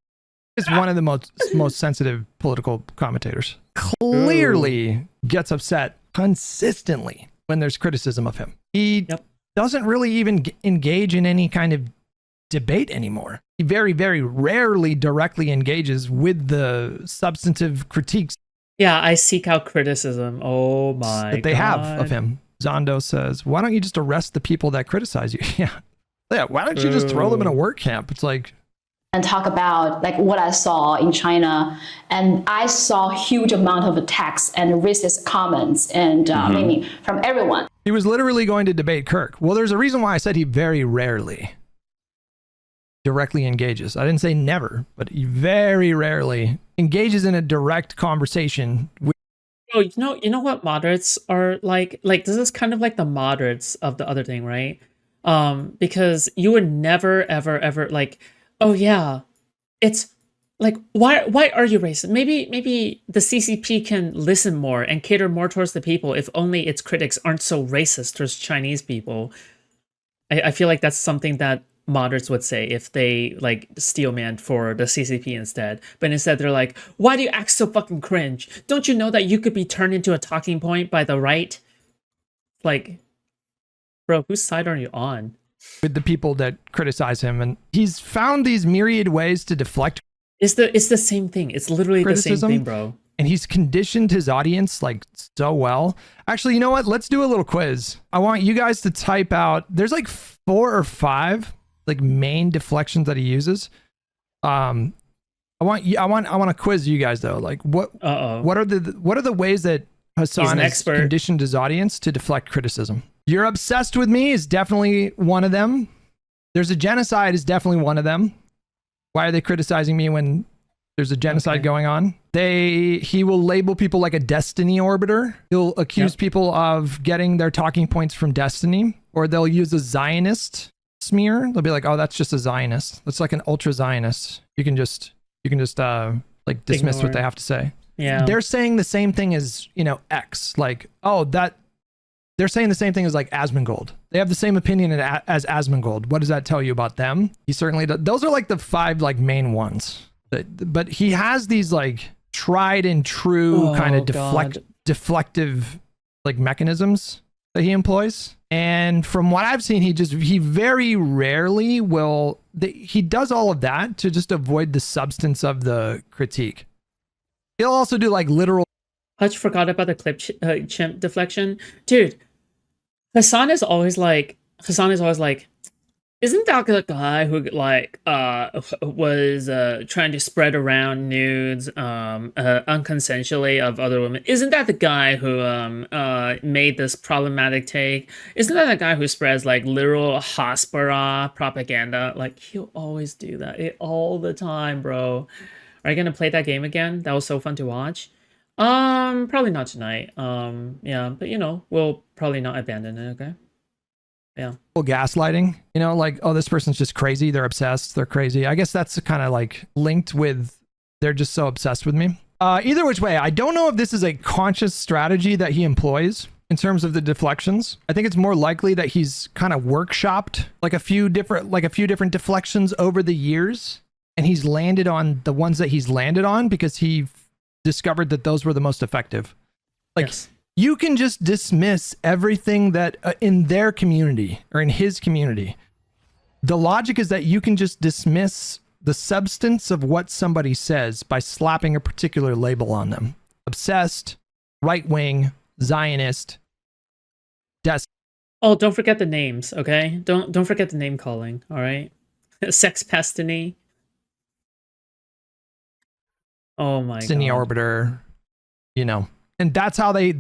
is one of the most sensitive political commentators. Clearly gets upset consistently when there's criticism of him. He doesn't really even engage in any kind of debate anymore. He very, very rarely directly engages with the substantive critiques. Yeah, I seek out criticism. Oh my that they have of him. Zondo says, why don't you just arrest the people that criticize you? Yeah, why don't you just throw them in a work camp? It's like, and talk about like what I saw in China, and I saw huge amount of attacks and racist comments and meaning from everyone. He was literally going to debate Kirk. Well, there's a reason why I said he very rarely directly engages. I didn't say never, but he very rarely engages in a direct conversation with. Oh, you know what moderates are like? Like, this is kind of like the moderates of the other thing, right? Because you would never, ever like, oh yeah, it's like, why are you racist? Maybe the CCP can listen more and cater more towards the people if only its critics aren't so racist towards Chinese people. I feel like that's something that moderates would say if they like steelman for the CCP instead. But instead they're like, why do you act so fucking cringe? Don't you know that you could be turned into a talking point by the right? Like, bro, whose side are you on? With the people that criticize him, and he's found these myriad ways to deflect. It's the same thing. It's literally criticism, the same thing, bro. And he's conditioned his audience like so well. Actually, you know what? Let's do a little quiz. I want you guys to type out. There's like 4 or 5 like main deflections that he uses. I want to quiz you guys though. Like what are the ways that Hasan has conditioned his audience to deflect criticism? You're obsessed with me is definitely one of them. There's a genocide is definitely one of them. Why are they criticizing me when there's a genocide going on? He will label people like a destiny orbiter. He'll accuse people of getting their talking points from Destiny, or they'll use a Zionist smear. They'll be like, oh, that's just a Zionist. That's like an ultra Zionist. You can just like dismiss what they have to say. Yeah. They're saying the same thing as, X. Like, oh, they're saying the same thing as like Asmongold. They have the same opinion as Asmongold. What does that tell you about them? He certainly does. Those are like the 5 like main ones. But he has these like tried and true kind of deflective like mechanisms that he employs. And from what I've seen, he very rarely he does all of that to just avoid the substance of the critique. He'll also do like literal. Hutch forgot about the clip chimp deflection. Dude, Hasan is always like, isn't that the guy who like was trying to spread around nudes unconsensually of other women? Isn't that the guy who made this problematic take? Isn't that the guy who spreads like literal hospara propaganda? Like, he'll always do that all the time, bro. Are you gonna play that game again? That was so fun to watch. Probably not tonight. Yeah, but we'll probably not abandon it, okay? Yeah. Gaslighting, like, oh, this person's just crazy. They're obsessed. They're crazy. I guess that's kind of like linked with they're just so obsessed with me. Either which way, I don't know if this is a conscious strategy that he employs in terms of the deflections. I think it's more likely that he's kind of workshopped like a few different deflections over the years, and he's landed on the ones that he's landed on because he discovered that those were the most effective. Like, yes. You can just dismiss everything that in their community or in his community. The logic is that you can just dismiss the substance of what somebody says by slapping a particular label on them. Obsessed, right-wing, Zionist, Oh, don't forget the names, okay? Don't forget the name calling, all right? Sex pestiny. Oh my god. Orbiter, and that's how they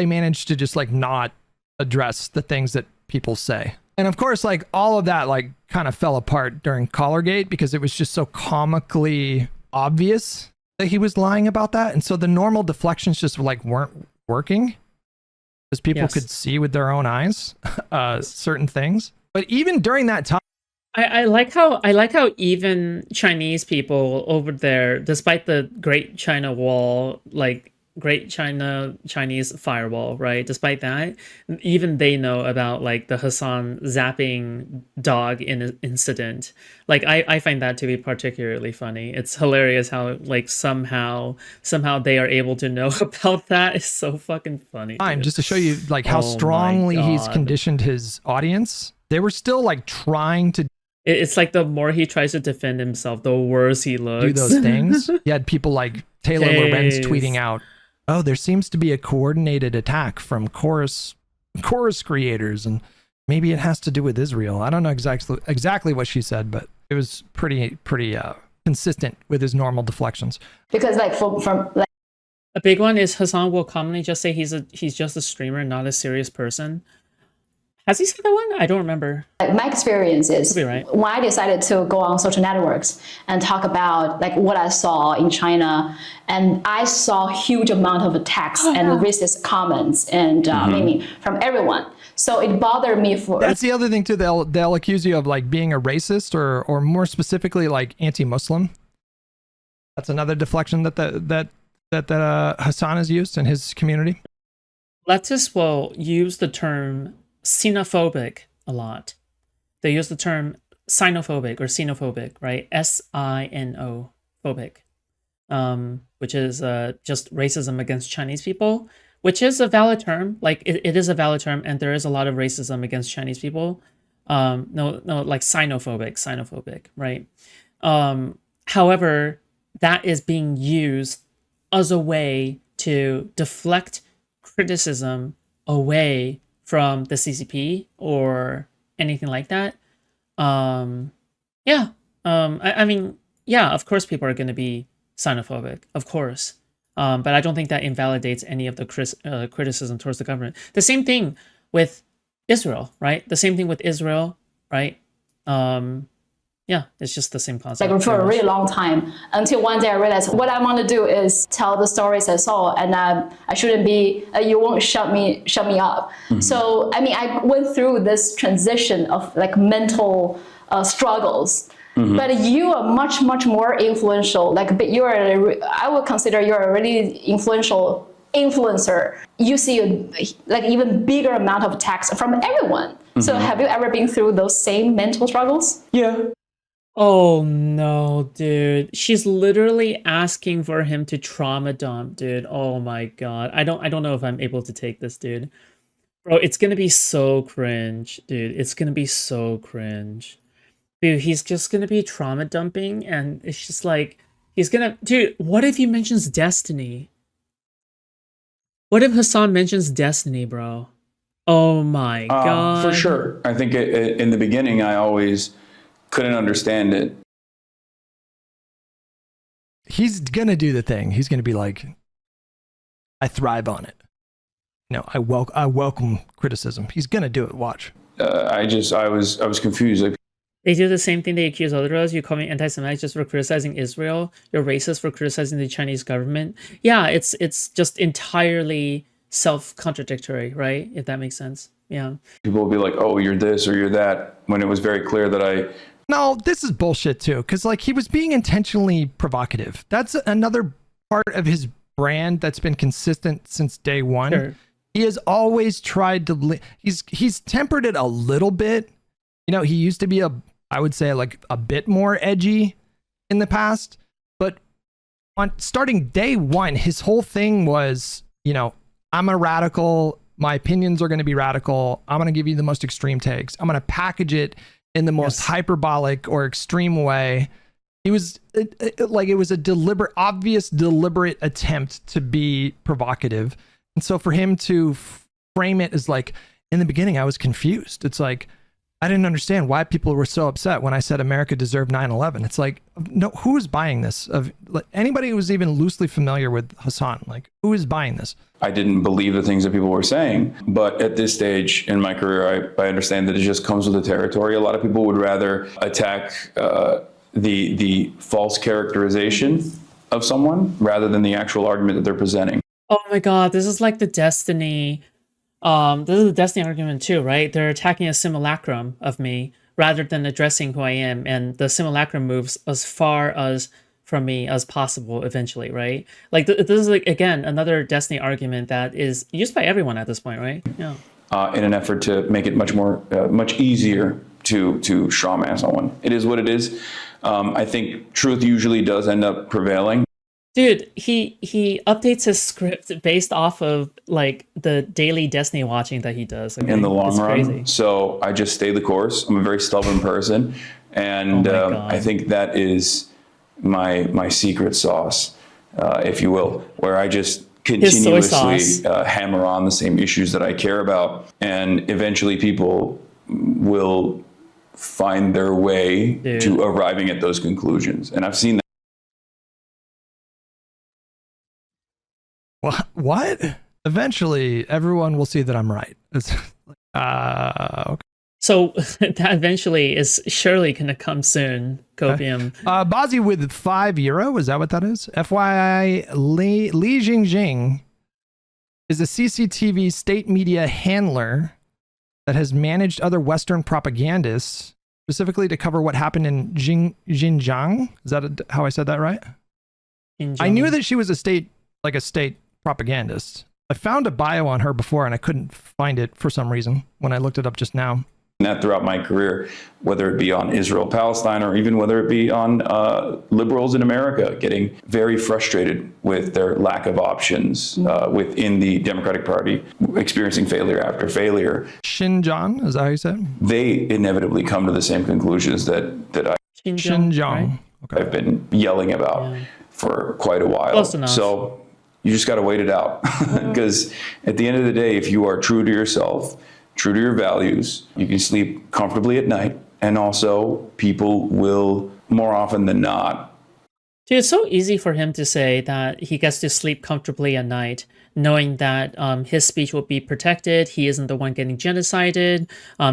manage to just like not address the things that people say. And of course, like all of that like kind of fell apart during Collargate because it was just so comically obvious that he was lying about that. And so the normal deflections just like weren't working because people could see with their own eyes certain things. But even during that time, I like how even Chinese people over there, despite the Great China Wall, like Great Chinese firewall, right? Despite that, even they know about like the Hasan zapping dog incident. Like I find that to be particularly funny. It's hilarious how like somehow they are able to know about that. It's so fucking funny. Fine, Dude. just to show you like how Oh strongly my he's God. conditioned his audience. They were still like trying to It's like the more he tries to defend himself, the worse he looks. do those things. You had people like Taylor Lorenz Jeez. tweeting out, "Oh, there seems to be a coordinated attack from chorus creators, and maybe it has to do with Israel." I don't know exactly what she said, but it was pretty consistent with his normal deflections. Because like from like A big one is Hasan will commonly just say he's just a streamer, not a serious person. Has he said that one? I don't remember. my experience is Could be right. when I decided to go on social networks and talk about like what I saw in China, and I saw huge amount of attacks and racist comments and meaning from everyone. So it bothered me for That's the other thing too. They'll accuse you of like being a racist or more specifically like anti-Muslim. That's another deflection that Hasan has used in his community. Leftists will use the term xenophobic a lot. They use the term sinophobic or xenophobic, right? S-I-N-O phobic, which is just racism against Chinese people, which is a valid term. Like it is a valid term, and there is a lot of racism against Chinese people. No, like sinophobic, right? However, that is being used as a way to deflect criticism away from the CCP or anything like that. I mean, yeah, of course people are going to be xenophobic, of course. But I don't think that invalidates any of the criticism towards the government. The same thing with Israel, right? The same thing with Israel, right? Yeah, it's just the same concept. like for a really long time until one day I realized what I want to do is tell the stories I saw, and I shouldn't be. You won't shut me up. So I mean, I went through this transition of like mental struggles. But you are much more influential. Like, but I would consider you're a really influential influencer. You see like even bigger amount of attacks from everyone. So have you ever been through those same mental struggles? Yeah. Oh no, dude. She's literally asking for him to trauma dump, dude. Oh my god. I don't know if I'm able to take this, dude. Bro, it's gonna be so cringe, dude. It's gonna be so cringe. Dude, he's just gonna be trauma dumping, and it's just like he's gonna dude, what if he mentions Destiny? What if Hasan mentions Destiny, bro? Oh my god. For sure. I think in the beginning, I always couldn't understand it. He's gonna do the thing. He's gonna be like, I thrive on it. No, I welcome criticism. He's gonna do it. Watch. I was confused. Like, They do the same thing they accuse others. You call me anti-Semitic just for criticizing Israel. You're racist for criticizing the Chinese government. Yeah, it's just entirely self-contradictory, right? If that makes sense. Yeah. people will be like, "Oh, you're this or you're that," when it was very clear that No, this is bullshit too, because like he was being intentionally provocative. That's another part of his brand that's been consistent since day one. Sure. He has always tried to. He's tempered it a little bit. You know, he used to be I would say like a bit more edgy in the past, but on starting day one, his whole thing was, you know, I'm a radical. My opinions are going to be radical. I'm going to give you the most extreme takes. I'm going to package it in the most hyperbolic or extreme way. It was like it was a deliberate attempt to be provocative. And so for him to frame it as like, in the beginning, I was confused. It's like, I didn't understand why people were so upset when I said America deserved 9/11. It's like, no, who is buying this? Of like, anybody who was even loosely familiar with Hasan, like, who is buying this? I didn't believe the things that people were saying. But at this stage in my career, I understand that it just comes with the territory. A lot of people would rather attack the false characterization of someone rather than the actual argument that they're presenting. Oh my god, this is like the Destiny. This is the Destiny argument too, right? They're attacking a simulacrum of me, rather than addressing who I am, and the simulacrum moves as far as from me as possible eventually, right? Like this is like, again, another Destiny argument that is used by everyone at this point, right? Yeah. In an effort to make it much more, much easier to strawman someone. It is what it is. I think truth usually does end up prevailing. Dude, he updates his script based off of like the daily Destiny watching that he does. Okay? In the long It's run. crazy. So I just stay the course. I'm a very stubborn person. And Oh my God. I think that is my secret sauce, if you will, where I just His soy continuously sauce. hammer on the same issues that I care about. And eventually people will find their way Dude. to arriving at those conclusions. And I've seen that. What? Eventually, everyone will see that I'm right. Okay. So that eventually is surely going to come soon, Copium. Bazi with €5. Is that what that is? FYI, Li Jingjing is a CCTV state media handler that has managed other Western propagandists specifically to cover what happened in Xinjiang. Is that how I said that right? I knew that she was a state propagandist. I found a bio on her before and I couldn't find it for some reason when I looked it up just now. That throughout my career, whether it be on Israel, Palestine, or even whether it be on liberals in America, getting very frustrated with their lack of options within the Democratic Party, experiencing failure after failure. Xinjiang, is that how you said? They inevitably come to the same conclusions that Xinjiang. right? Okay. I've been yelling about for quite a while. Close enough. So you just got to wait it out. Because at the end of the day, if you are true to yourself, true to your values, you can sleep comfortably at night. And also, people will, more often than not, Dude, it's so easy for him to say that he gets to sleep comfortably at night, knowing that his speech will be protected. He isn't the one getting genocided.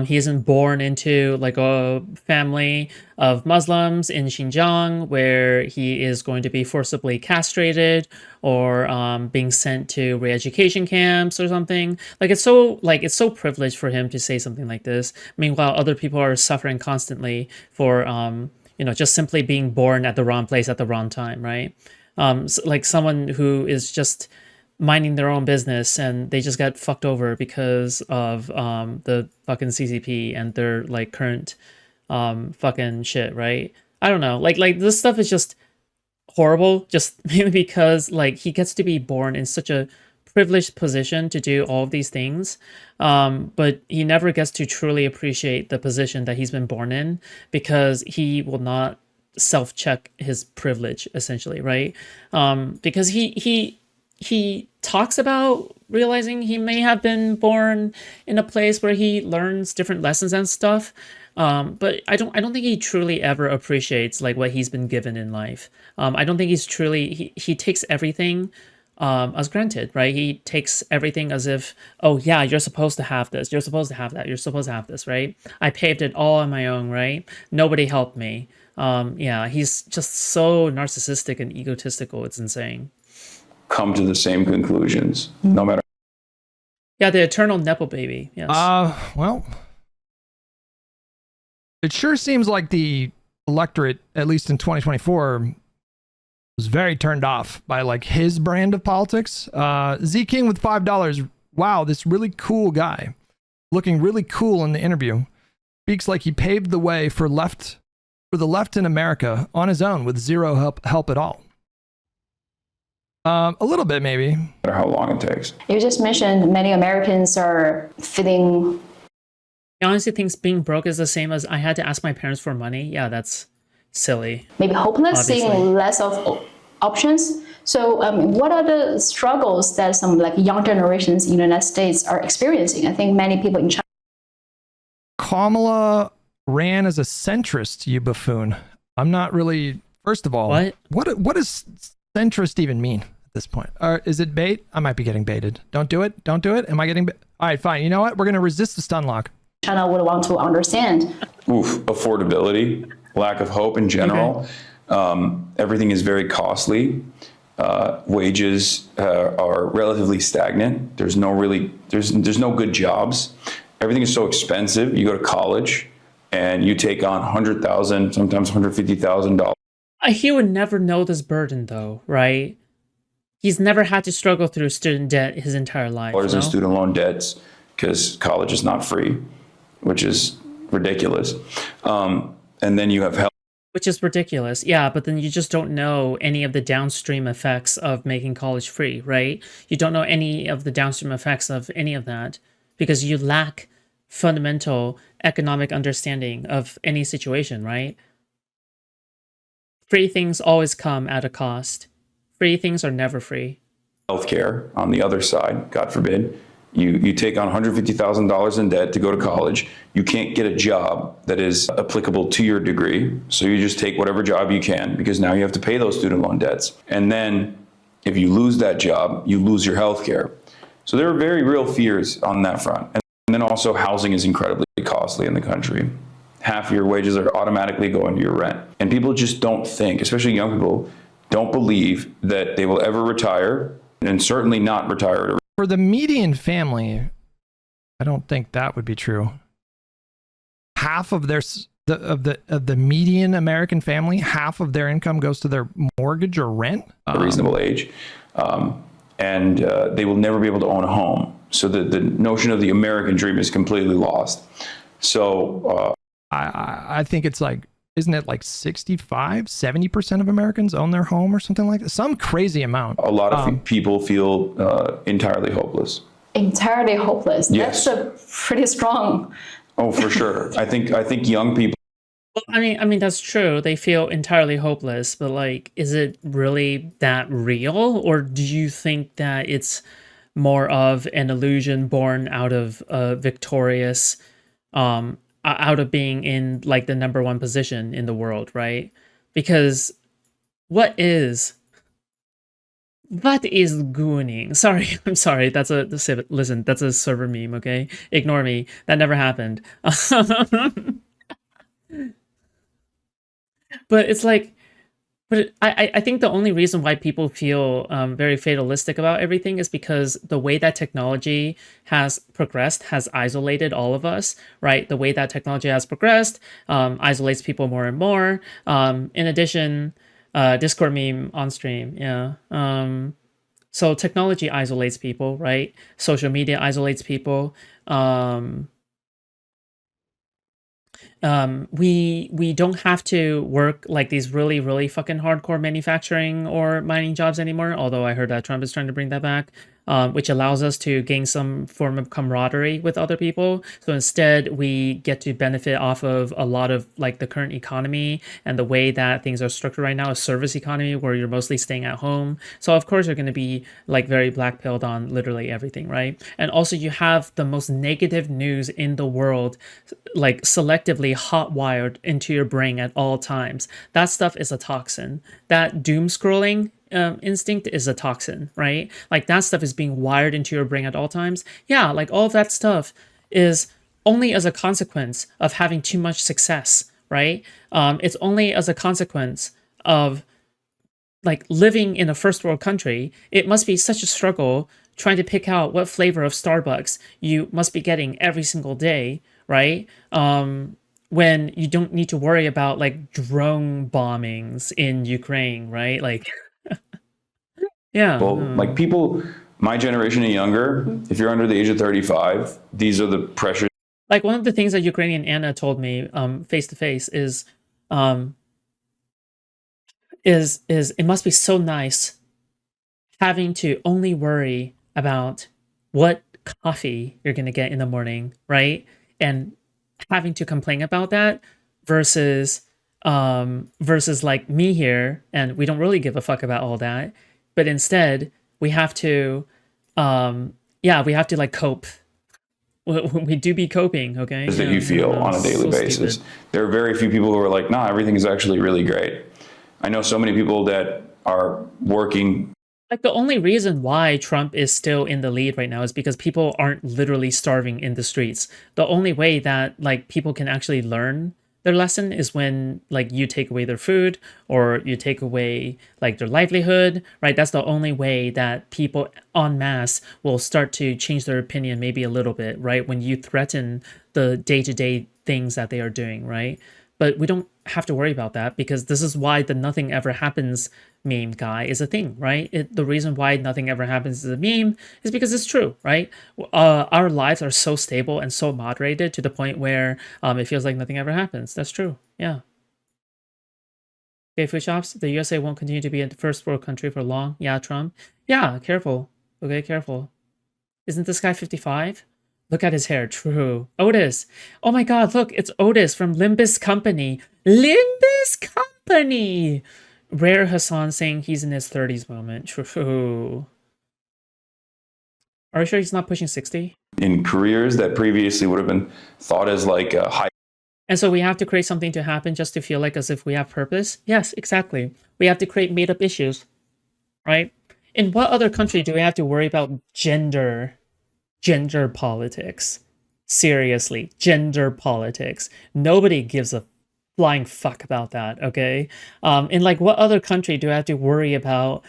He isn't born into like a family of Muslims in Xinjiang where he is going to be forcibly castrated or being sent to re-education camps or something. It's so privileged for him to say something like this. Meanwhile, other people are suffering constantly for just simply being born at the wrong place at the wrong time, right? Like someone who is just minding their own business and they just got fucked over because of the fucking CCP and their like current fucking shit, right? I don't know. Like this stuff is just horrible, just maybe because like he gets to be born in such a privileged position to do all of these things, but he never gets to truly appreciate the position that he's been born in because he will not self-check his privilege, essentially, right? Because he talks about realizing he may have been born in a place where he learns different lessons and stuff, but I don't think he truly ever appreciates like what he's been given in life. I don't think he's truly he takes everything as granted, right? He takes everything as if, oh yeah, you're supposed to have this, you're supposed to have that, you're supposed to have this, right? I paved it all on my own, right? Nobody helped me. Yeah, he's just so narcissistic and egotistical, it's insane. come to the same conclusions, no matter. Yeah, the eternal Nepo baby, yes. Well, it sure seems like the electorate, at least in 2024, was very turned off by like his brand of politics. Z King with $5. Wow, this really cool guy, looking really cool in the interview, speaks like he paved the way for the left in America on his own with zero help at all. A little bit, maybe. No matter how long it takes. You just mentioned many Americans are feeling. I honestly think being broke is the same as I had to ask my parents for money. Yeah, that's silly. Maybe hopeless, Obviously. seeing less of options. So what are the struggles that some like young generations in the United States are experiencing? I think many people in China. Kamala ran as a centrist, you buffoon. I'm not really, first of all, what does centrist even mean at this point? Is it bait? I might be getting baited. Don't do it. Don't do it. Am I getting all right, fine. You know what? We're going to resist the stun lock. China would want to understand. Affordability, lack of hope in general. Okay. Everything is very costly. Wages are relatively stagnant. There's no good jobs. Everything is so expensive. You go to college and you take on $100,000, sometimes $150,000 He would never know this burden, though, right? He's never had to struggle through student debt his entire life. in student loan debts because college is not free, which is ridiculous. And then you have health. Which is ridiculous. Yeah, but then you just don't know any of the downstream effects of making college free, right? You don't know any of the downstream effects of any of that because you lack fundamental economic understanding of any situation, right? Free things always come at a cost. Free things are never free. Healthcare on the other side, God forbid. You take on $150,000 in debt to go to college. You can't get a job that is applicable to your degree. So you just take whatever job you can because now you have to pay those student loan debts. And then if you lose that job, you lose your health care. So there are very real fears on that front. And then also housing is incredibly costly in the country. Half your wages are automatically going to your rent. And people just don't think, especially young people, don't believe that they will ever retire and certainly not retire. For the median family, I don't think that would be true. Half of the median American family, half of their income goes to their mortgage or rent. A reasonable age. And they will never be able to own a home. So the notion of the American dream is completely lost. So I think it's like, isn't it like 65-70% of Americans own their home or something like that? Some crazy amount. A lot of people feel entirely hopeless. Entirely hopeless. Yes. That's a pretty strong. Oh, for sure. I think young people. Well, I mean that's true. They feel entirely hopeless, but like, is it really that real, or do you think that it's more of an illusion born out of victorious, out of being in like the #1 position in the world, right? Because what is gooning? Sorry, I'm sorry. That's a server meme. Okay, ignore me. That never happened. But it's like, I think the only reason why people feel very fatalistic about everything is because the way that technology has progressed has isolated all of us, right? The way that technology has progressed isolates people more and more. In addition, Discord meme on stream, yeah. So technology isolates people, right? Social media isolates people. We don't have to work like these really fucking hardcore manufacturing or mining jobs anymore, although I heard that Trump is trying to bring that back, which allows us to gain some form of camaraderie with other people. So instead we get to benefit off of a lot of like the current economy and the way that things are structured right now, a service economy where you're mostly staying at home. So of course you're going to be like very black-pilled on literally everything, right? And also you have the most negative news in the world like selectively hot-wired into your brain at all times. That stuff is a toxin. That doom scrolling instinct is a toxin, right? Like that stuff is being wired into your brain at all times. Yeah, like all of that stuff is only as a consequence of having too much success, right? It's only as a consequence of like living in a first world country. It must be such a struggle trying to pick out what flavor of Starbucks you must be getting every single day, right? When you don't need to worry about like drone bombings in Ukraine, right? Like, yeah. Well, like people, my generation and younger, if you're under the age of 35, these are the pressures. Like one of the things that Ukrainian Anna told me face to face is it must be so nice having to only worry about what coffee you're going to get in the morning, right? And having to complain about that versus like me here, and we don't really give a fuck about all that, but instead we have to like cope. We do be coping, okay? That you feel on a daily basis. Stupid. There are very few people who are like, nah, everything is actually really great. I know so many people that are working. Like the only reason why Trump is still in the lead right now is because people aren't literally starving in the streets. The only way that like people can actually learn their lesson is when like you take away their food or you take away like their livelihood, right? That's the only way that people en masse will start to change their opinion maybe a little bit, right? When you threaten the day-to-day things that they are doing, right? But we don't have to worry about that because this is why the nothing ever happens meme guy is a thing, right? The reason why nothing ever happens is a meme is because it's true, right? Our lives are so stable and so moderated to the point where it feels like nothing ever happens. That's true. Yeah. Okay, Foodshops, the USA won't continue to be a first world country for long. Yeah, Trump. Yeah, careful. Okay, careful. Isn't this guy 55? Look at his hair. True. Otis. Oh my god, look, it's Otis from Limbus Company. Limbus Company! Rare Hasan saying he's in his 30s moment. True. Are you sure he's not pushing 60? In careers that previously would have been thought as like a high. And so we have to create something to happen just to feel like as if we have purpose? Yes, exactly. We have to create made-up issues, right? In what other country do we have to worry about gender politics? Seriously, gender politics. Nobody gives a flying fuck about that, okay? In like what other country do I have to worry about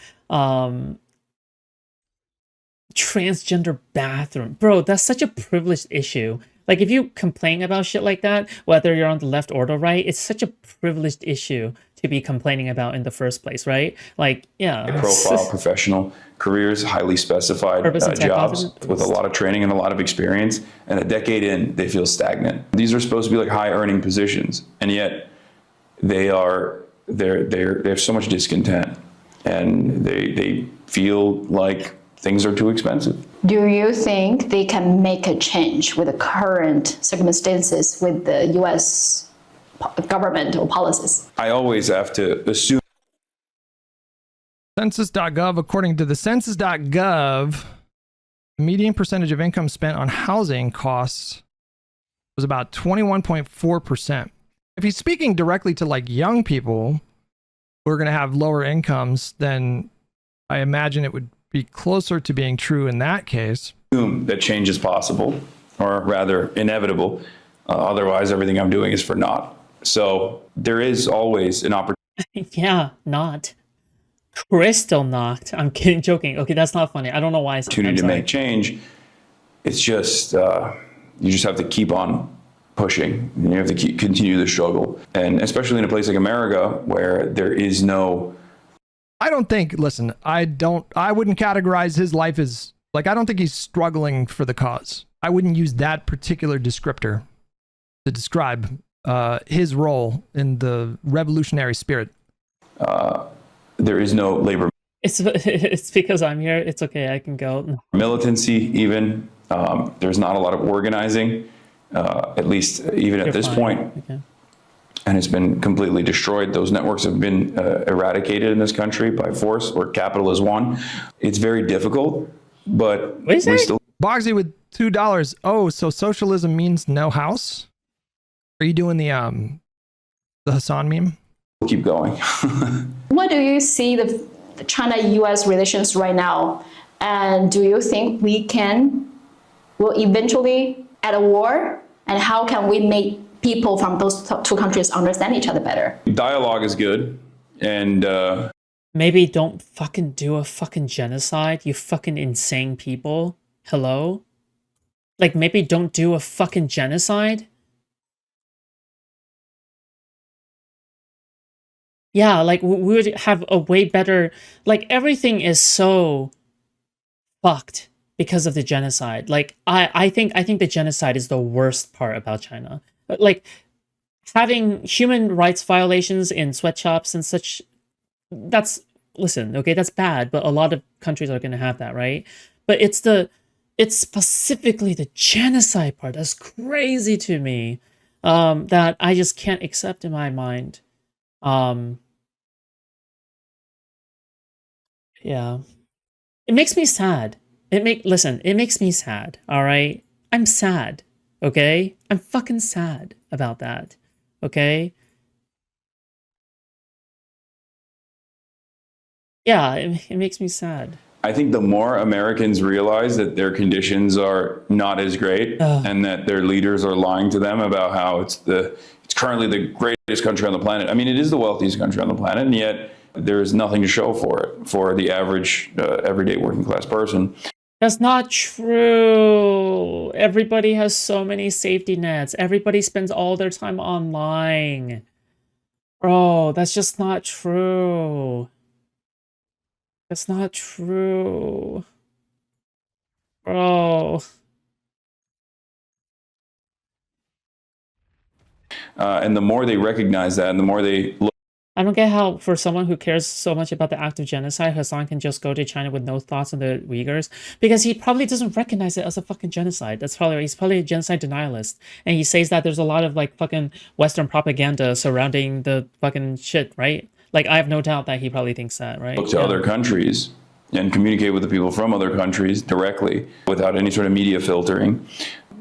transgender bathroom? Bro, that's such a privileged issue. Like if you complain about shit like that, whether you're on the left or the right, it's such a privileged issue to be complaining about in the first place, right? Like, yeah. Profile professional careers, highly specified jobs with a lot of training and a lot of experience. And a decade in, they feel stagnant. These are supposed to be like high earning positions. And yet they have so much discontent and they feel like things are too expensive. Do you think they can make a change with the current circumstances with the US government or policies? I always have to assume. Census.gov, according to the census.gov, the median percentage of income spent on housing costs was about 21.4%. If he's speaking directly to like young people who are going to have lower incomes, then I imagine it would be closer to being true in that case. That change is possible, or rather inevitable. Otherwise, everything I'm doing is for naught. So there is always an opportunity. Yeah, not. Crystal not. I'm kidding, joking. Okay, that's not funny. I don't know why. Opportunity to make change. It's just, you just have to keep on pushing. And you have to continue the struggle. And especially in a place like America where there is no. I don't think, listen, I wouldn't categorize his life as, like, I don't think he's struggling for the cause. I wouldn't use that particular descriptor to describe his role in the revolutionary spirit. There is no labor. It's because I'm here. It's okay. I can go. Militancy, even. There's not a lot of organizing, at least even at this point. Okay. And it's been completely destroyed. Those networks have been eradicated in this country by force, where capital is won. It's very difficult, but we still. Bogsy with $2. Oh, so socialism means no house? Are you doing the Hasan meme? Keep going. What do you see the China-US relations right now? And do you think will eventually at a war? And how can we make people from those two countries understand each other better? Dialogue is good. And maybe don't fucking do a fucking genocide, you fucking insane people. Hello? Like maybe don't do a fucking genocide? Yeah, like we would have a way better, like everything is so fucked because of the genocide. Like I think the genocide is the worst part about China. Like having human rights violations in sweatshops and such, that's, listen, okay, that's bad, but a lot of countries are going to have that, right? But it's specifically the genocide part that's crazy to me, that I just can't accept in my mind. Yeah. It makes me sad. It makes me sad, all right? I'm sad, okay? I'm fucking sad about that, okay? Yeah, it makes me sad. I think the more Americans realize that their conditions are not as great and that their leaders are lying to them about how it's currently the greatest country on the planet. I mean, it is the wealthiest country on the planet, and yet there is nothing to show for it for the average, everyday working class person. That's not true. Everybody has so many safety nets. Everybody spends all their time online. Bro, that's just not true. That's not true. Bro. And the more they recognize that, and the more they look I don't get how, for someone who cares so much about the act of genocide, Hasan can just go to China with no thoughts on the Uyghurs, because he probably doesn't recognize it as a fucking genocide. He's probably a genocide denialist, and he says that there's a lot of like fucking Western propaganda surrounding the fucking shit, right? Like, I have no doubt that he probably thinks that, right? to other countries and communicate with the people from other countries directly without any sort of media filtering,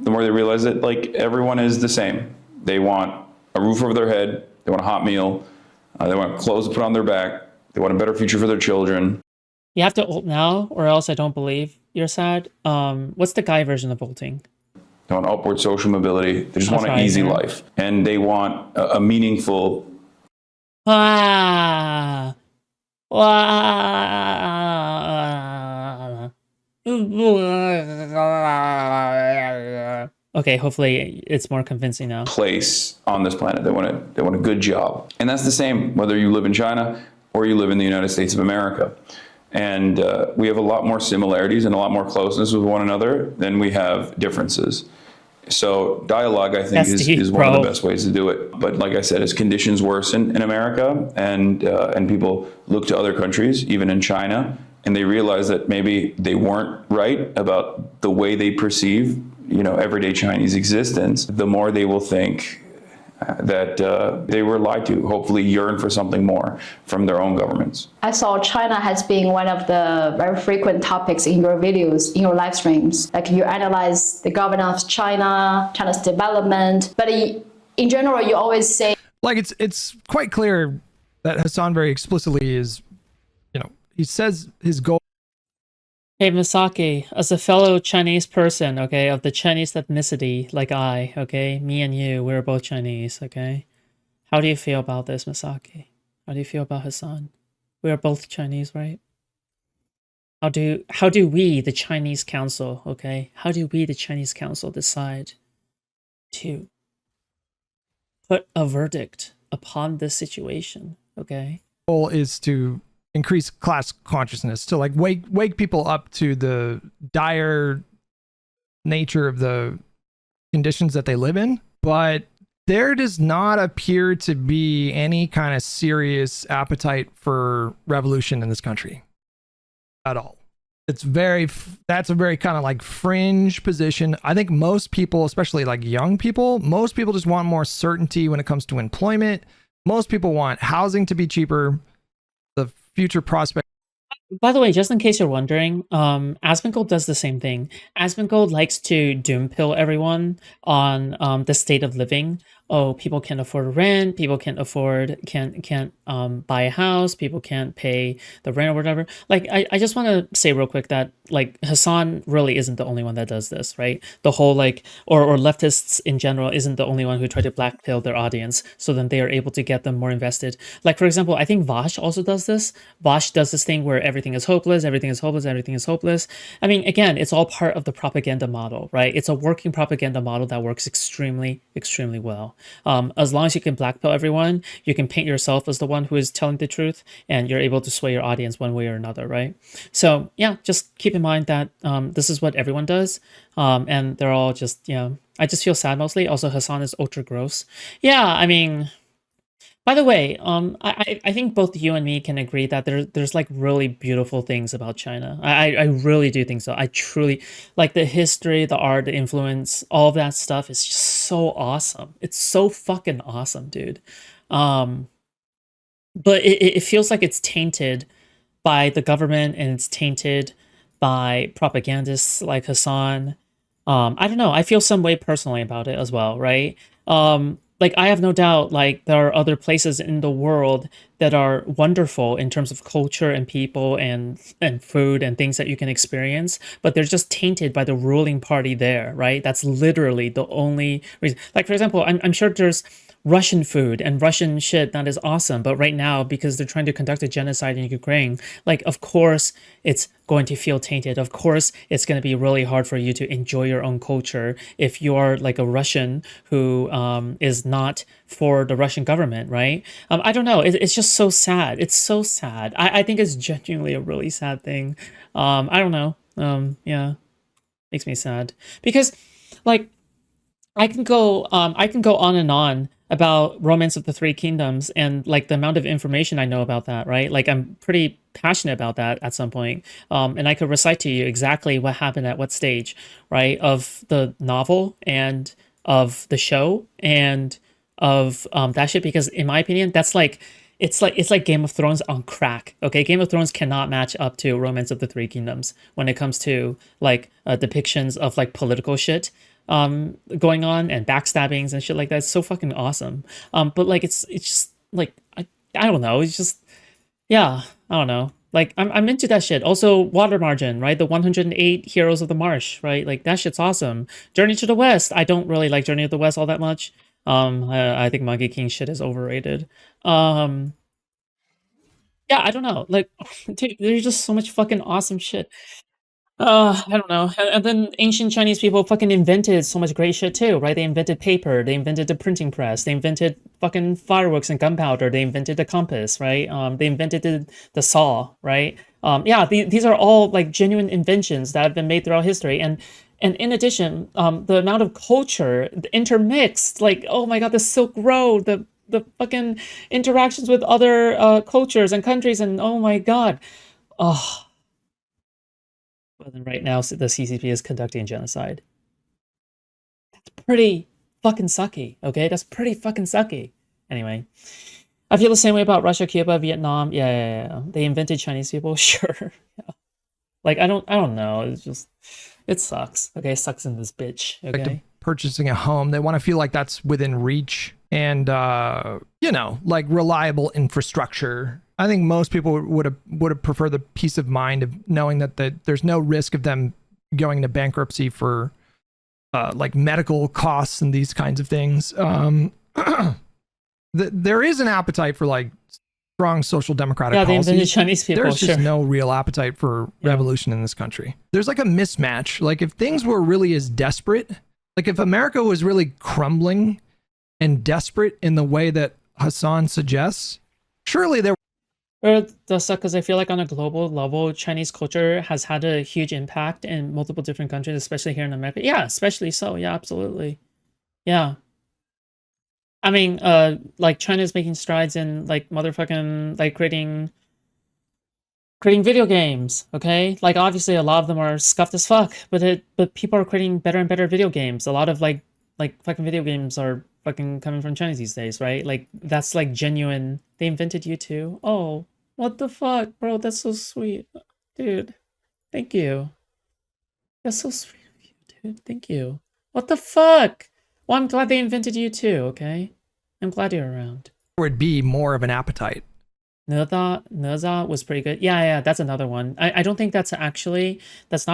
the more they realize that like everyone is the same. They want a roof over their head, they want a hot meal, they want clothes to put on their back, they want a better future for their children. You have to ult now, or else I don't believe you're sad. What's the guy version of ulting? They want upward social mobility, they just want an easy life, and they want a meaningful Okay, hopefully it's more convincing now. place on this planet. They want a good job. And that's the same whether you live in China or you live in the United States of America. And we have a lot more similarities and a lot more closeness with one another than we have differences. So dialogue, I think, is one of the best ways to do it. But like I said, as conditions worsen in America and people look to other countries, even in China, and they realize that maybe they weren't right about the way they perceive, everyday Chinese existence, the more they will think that they were lied to, hopefully yearn for something more from their own governments. I saw China has been one of the very frequent topics in your videos, in your live streams. Like, you analyze the governance of China, China's development, but in general, you always say... Like, it's quite clear that Hasan very explicitly is, he says his goal. Hey, Misaki, as a fellow Chinese person, okay, of the Chinese ethnicity, like okay, me and you, we're both Chinese, okay? How do you feel about this, Misaki? How do you feel about Hasan? We are both Chinese, right? How do we, the Chinese council, okay? How do we, the Chinese council, decide to put a verdict upon this situation, okay? Goal is to increase class consciousness, to like wake people up to the dire nature of the conditions that they live in. But there does not appear to be any kind of serious appetite for revolution in this country at all. That's a very kind of like fringe position. I think most people, especially like young people, most people just want more certainty when it comes to employment. Most people want housing to be cheaper, the future prospect. By the way, just in case you're wondering, Asmongold does the same thing. Asmongold likes to doom pill everyone on the state of living. Oh, people can't afford rent, people can't buy a house, people can't pay the rent or whatever. Like, I just want to say real quick that, like, Hasan really isn't the only one that does this, right? The whole, like, or leftists in general isn't the only one who try to blackmail their audience so then they are able to get them more invested. Like, for example, I think Vash also does this. Vash does this thing where everything is hopeless, everything is hopeless, everything is hopeless. I mean, again, it's all part of the propaganda model, right? It's a working propaganda model that works extremely, extremely well. As long as you can blackpill everyone, you can paint yourself as the one who is telling the truth, and you're able to sway your audience one way or another, right? So yeah, just keep in mind that this is what everyone does, and they're all just, I just feel sad mostly. Also, Hasan is ultra gross. Yeah, I mean, by the way, I think both you and me can agree that there's like really beautiful things about China. I really do think so. I truly, like, the history, the art, the influence, all of that stuff is just so awesome. It's so fucking awesome, dude. But it feels like it's tainted by the government, and it's tainted by propagandists like Hasan. I don't know. I feel some way personally about it as well, right? Like, I have no doubt, like, there are other places in the world that are wonderful in terms of culture and people and food and things that you can experience, but they're just tainted by the ruling party there, right? That's literally the only reason. Like, for example, I'm sure there's Russian food and Russian shit that is awesome. But right now, because they're trying to conduct a genocide in Ukraine, like, of course, it's going to feel tainted. Of course, it's going to be really hard for you to enjoy your own culture if you are like a Russian who is not for the Russian government, right? I don't know. It's just so sad. It's so sad. I think it's genuinely a really sad thing. I don't know. Yeah, makes me sad because, like, I can go on and on about Romance of the Three Kingdoms and like the amount of information I know about that, right? Like I'm pretty passionate about that at some point. And I could recite to you exactly what happened at what stage, right? Of the novel and of the show and of that shit, because in my opinion, that's like it's like Game of Thrones on crack. Okay, Game of Thrones cannot match up to Romance of the Three Kingdoms when it comes to like depictions of like political shit going on and backstabbings and shit like that. It's so fucking awesome. But like it's just like I don't know. It's just, yeah, I don't know. Like I'm into that shit. Also, Water Margin, right? The 108 Heroes of the Marsh, right? Like that shit's awesome. Journey to the West. I don't really like Journey to the West all that much. I think Monkey King shit is overrated. Yeah, I don't know. Like, dude, there's just so much fucking awesome shit. I don't know. And then ancient Chinese people fucking invented so much great shit too, right? They invented paper, they invented the printing press, they invented fucking fireworks and gunpowder, they invented the compass, right? They invented the saw, right? Yeah, these are all like genuine inventions that have been made throughout history. And in addition, the amount of culture intermixed, like, oh my god, the Silk Road, the fucking interactions with other cultures and countries, and oh my god. Oh, but then right now, the CCP is conducting genocide. That's pretty fucking sucky, okay? That's pretty fucking sucky. Anyway, I feel the same way about Russia, Cuba, Vietnam. Yeah. They invented Chinese people, sure. Yeah. Like, I don't know. It's just, it sucks. Okay, it sucks in this bitch, okay? Purchasing a home, they want to feel like that's within reach and, you know, like reliable infrastructure. I think most people would have preferred the peace of mind of knowing that there's no risk of them going into bankruptcy for like medical costs and these kinds of things. There is an appetite for like strong social democratic policies. They invented Chinese people. There's just no real appetite for revolution in this country. There's like a mismatch. Like if things were really as desperate, like if America was really crumbling and desperate in the way that Hasan suggests, surely there. Or the suck, because I feel like on a global level, Chinese culture has had a huge impact in multiple different countries, especially here in America. Yeah, especially so. Yeah, absolutely. Yeah. I mean, like China's making strides in like motherfucking like creating video games. Okay, like obviously a lot of them are scuffed as fuck, but people are creating better and better video games. A lot of like fucking video games are fucking coming from China these days, right? Like that's like genuine. They invented YouTube. Oh. What the fuck, bro? That's so sweet. Dude, thank you. That's so sweet of you, dude. Thank you. What the fuck? Well, I'm glad they invented you too, okay? I'm glad you're around. Would be more of an appetite. Neza was pretty good. Yeah, that's another one. I don't think that's not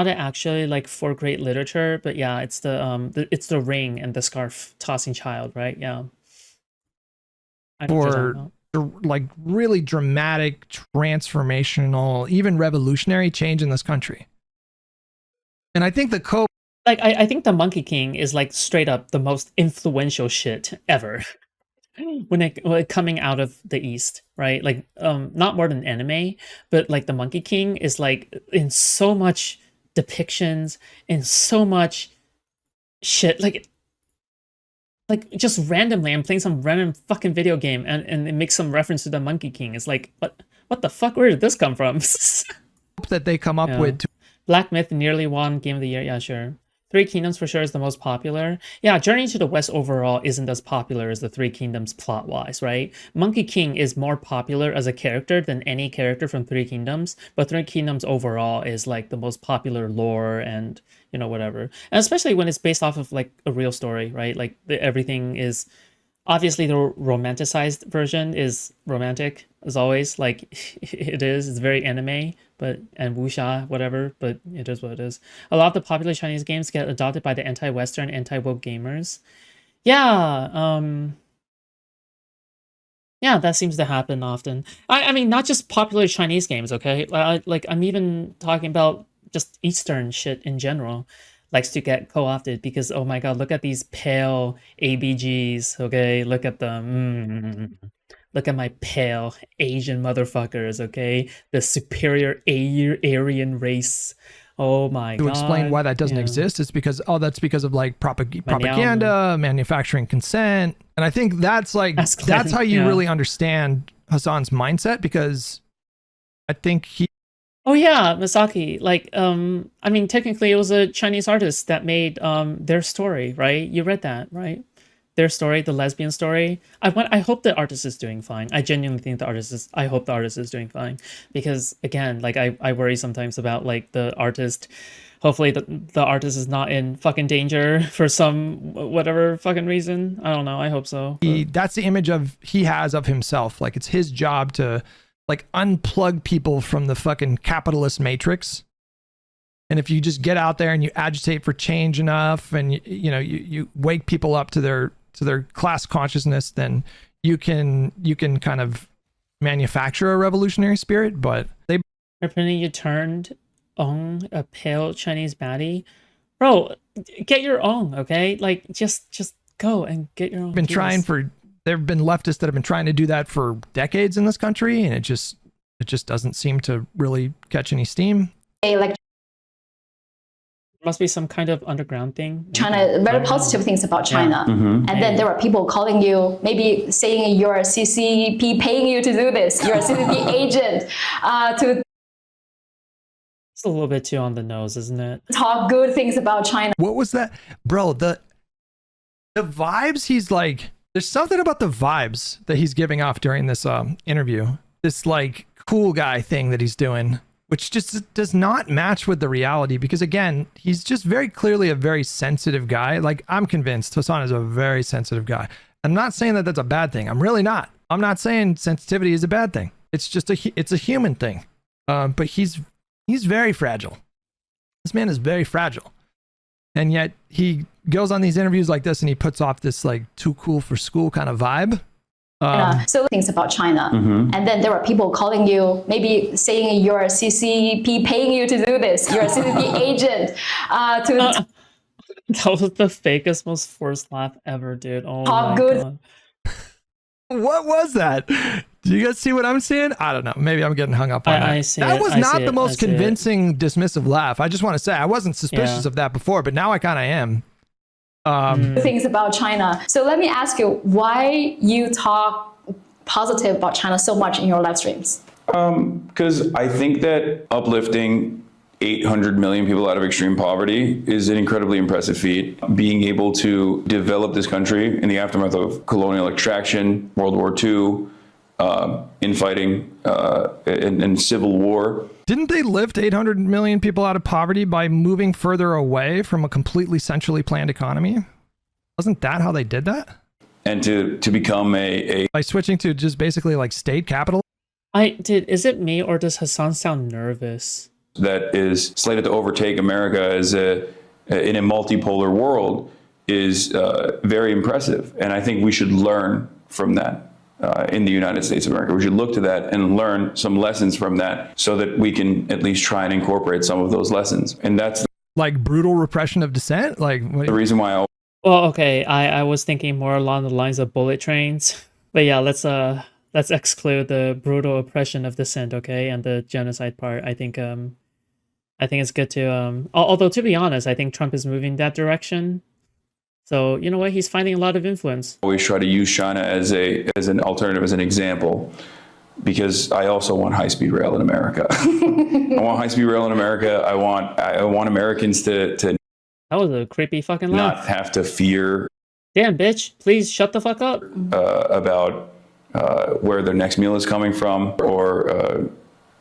actually like for great literature, but yeah, it's it's the ring and the scarf tossing child, right? Yeah. I don't know. Like really dramatic, transformational, even revolutionary change in this country. And I think I think the Monkey King is like straight up the most influential shit ever when it coming out of the East, right? Like not more than anime, but like the Monkey King is like in so much depictions and so much shit, like just randomly, I'm playing some random fucking video game and it makes some reference to the Monkey King. It's like, what the fuck? Where did this come from? that they come up with. Black Myth nearly won Game of the Year. Yeah, sure. Three Kingdoms for sure is the most popular. Yeah, Journey to the West overall isn't as popular as the Three Kingdoms plot-wise, right? Monkey King is more popular as a character than any character from Three Kingdoms, but Three Kingdoms overall is like the most popular lore and, you know, whatever. And especially when it's based off of like a real story, right? Like everything is... Obviously, the romanticized version is romantic, as always. Like, it's very anime, and wuxia, whatever, but it is what it is. A lot of the popular Chinese games get adopted by the anti-Western, anti-woke gamers. Yeah, Yeah, that seems to happen often. I mean, not just popular Chinese games, okay? Like, I'm even talking about just Eastern shit in general likes to get co-opted because, oh my god, look at these pale ABGs, okay? Look at them. Look at my pale Asian motherfuckers, okay? The superior Aryan race. Oh my god. To explain why that doesn't Yeah. exist, it's because that's because of like propaganda, manufacturing consent, and I think that's like that's how you really understand Hasan's mindset, because I think he. Oh yeah, Misaki. Like, I mean, technically, it was a Chinese artist that made their story, right? You read that, right? Their story, the lesbian story. I hope the artist is doing fine. I genuinely think I hope the artist is doing fine, because again, like I worry sometimes about like the artist. Hopefully the artist is not in fucking danger for some whatever fucking reason. I don't know. I hope so. That's the image he has of himself. Like, it's his job to like unplug people from the fucking capitalist matrix. And if you just get out there and you agitate for change enough, and you wake people up to their class consciousness, then you can kind of manufacture a revolutionary spirit. But Representing you turned on a pale Chinese baddie, bro. Get your own, okay? Like, just go and get your own. There have been leftists that have been trying to do that for decades in this country, and it just doesn't seem to really catch any steam. Like Must be some kind of underground thing. China, very positive things about China. And then there are people calling you, maybe saying you're a CCP, paying you to do this. You're a CCP agent to It's a little bit too on the nose, isn't it? talk good things about China. What was that, bro? The vibes, he's like, there's something about the vibes that he's giving off during this interview. This like cool guy thing that he's doing, which just does not match with the reality, because again, he's just very clearly a very sensitive guy. Like, I'm convinced Hasan is a very sensitive guy. I'm not saying that that's a bad thing. I'm really not. I'm not saying sensitivity is a bad thing. It's just it's a human thing. But he's very fragile. This man is very fragile. And yet he goes on these interviews like this and he puts off this like too cool for school kind of vibe. So things about China. And then there are people calling you, maybe saying you're a CCP, paying you to do this. You're a CCP agent to That was the fakest, most forced laugh ever, dude. Oh talk my good. god. What was that? Do you guys see what I'm seeing? I don't know. Maybe I'm getting hung up on that. I see that it. was I not see the it. most I see it. convincing dismissive laugh. I just want to say I wasn't suspicious of that before, but now I kind of am. Things about China. So let me ask you, why you talk positive about China so much in your live streams? Because I think that uplifting 800 million people out of extreme poverty is an incredibly impressive feat. Being able to develop this country in the aftermath of colonial extraction, World War II, infighting, and civil war. Didn't they lift 800 million people out of poverty by moving further away from a completely centrally planned economy? Wasn't that how they did that? And to become By switching to just basically like state capital? Is it me or does Hasan sound nervous? that is slated to overtake America as in a multipolar world is very impressive. And I think we should learn from that in the United States of America. We should look to that and learn some lessons from that so that we can at least try and incorporate some of those lessons. And that's like brutal repression of dissent? Like the reason why I Well, okay, I was thinking more along the lines of bullet trains. But yeah, let's exclude the brutal oppression of dissent, okay, and the genocide part. I think it's good to although to be honest, I think Trump is moving that direction. So you know what, he's finding a lot of influence. always try to use China as an alternative, as an example, because I also want high-speed rail in America. I want high-speed rail in America. I want Americans to That was a creepy fucking laugh. not have to fear Damn, bitch, please shut the fuck up. about where their next meal is coming from, or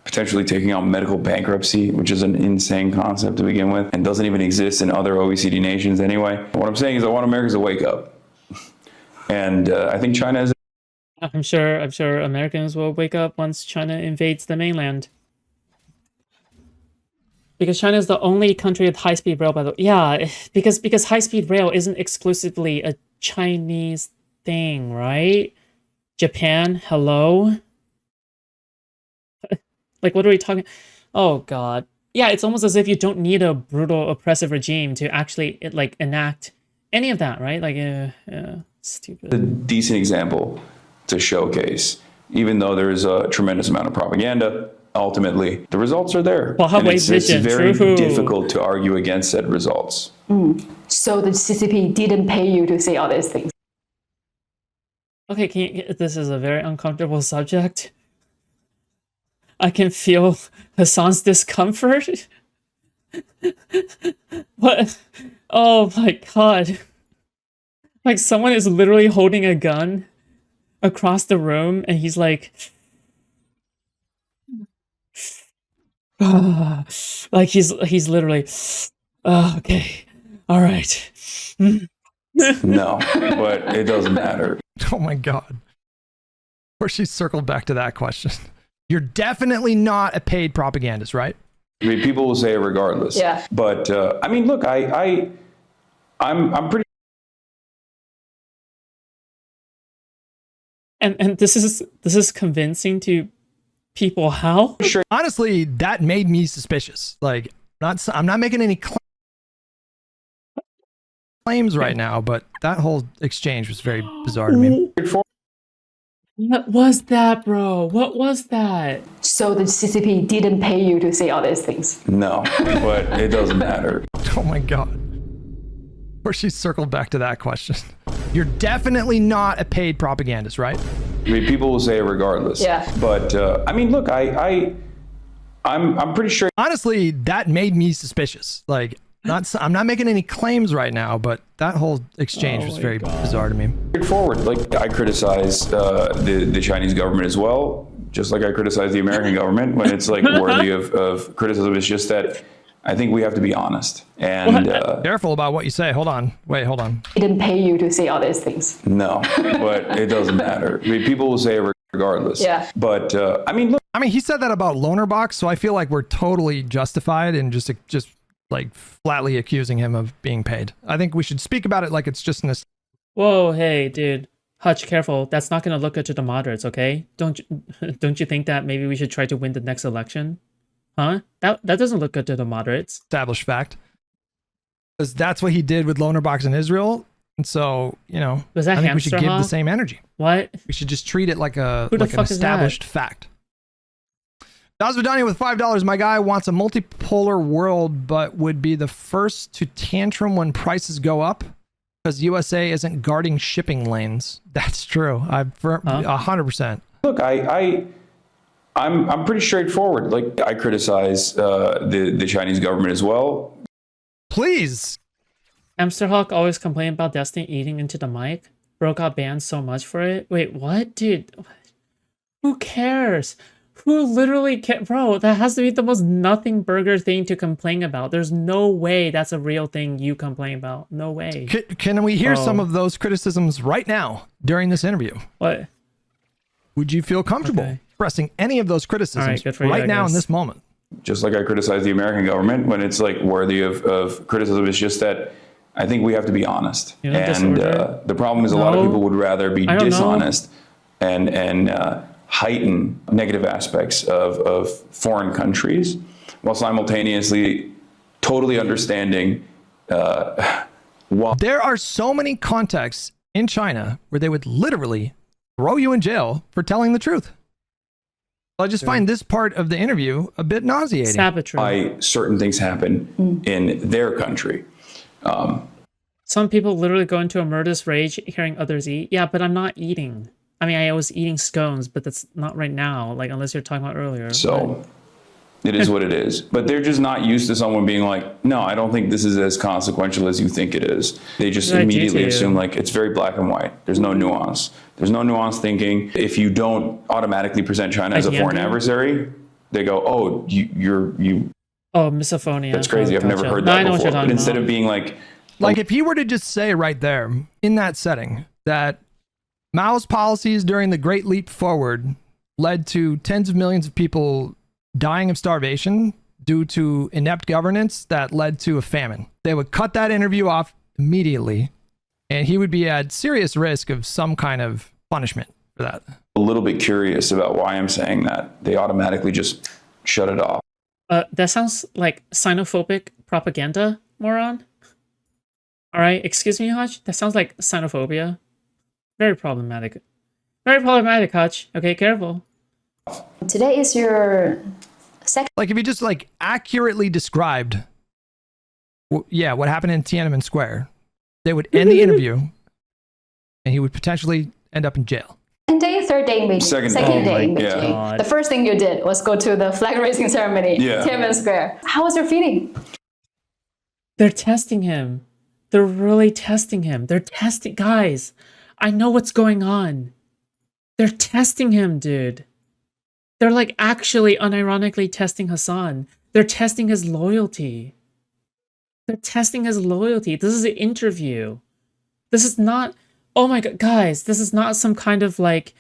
potentially taking on medical bankruptcy, which is an insane concept to begin with and doesn't even exist in other OECD nations anyway. What I'm saying is I want Americans to wake up. And I think China is I'm sure Americans will wake up once China invades the mainland. Because China is the only country with high-speed rail, by the way. Yeah, because high-speed rail isn't exclusively a Chinese thing, right? Japan, hello? Like, what are we talking? Oh, God. Yeah, it's almost as if you don't need a brutal, oppressive regime to actually, like, enact any of that, right? Like, stupid. A decent example to showcase, even though there's a tremendous amount of propaganda. Ultimately, the results are there. Well, and it's very true. difficult to argue against said results. So the CCP didn't pay you to say all these things. Okay, this is a very uncomfortable subject. I can feel Hasan's discomfort. What? Oh my God. Like someone is literally holding a gun across the room and he's like, like he's literally, okay, all right. No, but it doesn't matter. Oh my God. Of course, she circled back to that question. You're definitely not a paid propagandist, right? I mean, people will say it regardless. Yeah. But I mean, look, I'm pretty. And this is convincing to people how? Honestly, that made me suspicious. Like, I'm not making any claims right now, but that whole exchange was very bizarre to me. What was that, bro? What was that? So the CCP didn't pay you to say all these things. No, but it doesn't matter. Oh my God. Of course, she circled back to that question. You're definitely not a paid propagandist, right? I mean, people will say it regardless. Yeah. But I mean, look, I'm pretty sure. Honestly, that made me suspicious. Like, I'm not making any claims right now, but that whole exchange was very bizarre to me. Straightforward. Like, I criticize the Chinese government as well, just like I criticize the American government when it's like worthy of criticism. It's just that I think we have to be honest. And Careful about what you say. Hold on. Wait, hold on. Didn't pay you to say all these things. no, but it doesn't matter. I mean, people will say it regardless. Yeah. But I mean, look. I mean, he said that about Loner Box, so I feel like we're totally justified in just like flatly accusing him of being paid. I think we should speak about it like it's just an. Whoa, hey, dude. Hutch, careful. That's not going to look good to the moderates, okay? Don't you think that maybe we should try to win the next election? Huh? That doesn't look good to the moderates. Established fact. Because that's what he did with Loner Box in Israel. And so, you know, Was that I think we should Hamster give the Hawk? same energy. What? We should just treat it like an Who the fuck is established fact. Dazvidania with $5. My guy wants a multipolar world, but would be the first to tantrum when prices go up because USA isn't guarding shipping lanes. That's true. 100%. Look, I'm pretty straightforward. Like, I criticize the Chinese government as well. Please. Hamsterhawk always complained about Destiny eating into the mic. Bro got banned so much for it. Wait, what? Dude, who cares? Who literally cares? Bro, that has to be the most nothing burger thing to complain about. There's no way that's a real thing you complain about. No way. Can we hear some of those criticisms right now during this interview? What? Would you feel comfortable expressing any of those criticisms good for you, I now in guess. this moment? Just like I criticize the American government when it's like worthy of criticism. It's just that I think we have to be honest. You know, And disorder? the problem is a lot of people would rather be I don't know. dishonest and heighten negative aspects of foreign countries while simultaneously totally understanding why. There are so many contexts in China where they would literally throw you in jail for telling the truth. I just find this part of the interview a bit nauseating. Sabotry. certain things happen in their country. Some people literally go into a murderous rage hearing others eat. Yeah, but I'm not eating. I mean, I was eating scones, but that's not right now, like, unless you're talking about earlier. So it is what it is. But they're just not used to someone being like, no, I don't think this is as consequential as you think it is. They just immediately assume like it's very black and white. There's no nuance. There's no nuance thinking. If you don't automatically present China as a foreign adversary, they go, oh, you. Oh, misophonia. That's crazy. I've never heard No, I that know what before. you're talking But instead about. of being like Like, if he were to just say right there in that setting that Mao's policies during the Great Leap Forward led to tens of millions of people dying of starvation due to inept governance that led to a famine, they would cut that interview off immediately, and he would be at serious risk of some kind of punishment for that. a little bit curious about why I'm saying that. They automatically just shut it off. That sounds like xenophobic propaganda, moron. All right, excuse me, Hutch. That sounds like xenophobia. Very problematic. Very problematic, Hutch. Okay, careful. Today is your second. Like if you just like accurately described, what happened in Tiananmen Square, they would end the interview, and he would potentially end up in jail. Day, third day in Beijing. Second day in yeah. Beijing. The first thing you did was go to the flag raising ceremony, Yeah. Tiananmen Square. How was your feeling? They're testing him. They're really testing him. They're testing... Guys, I know what's going on. They're testing him, dude. They're like actually unironically testing Hasan. They're testing his loyalty. They're testing his loyalty. This is an interview. This is not... Oh my god, guys, this is not some kind of like,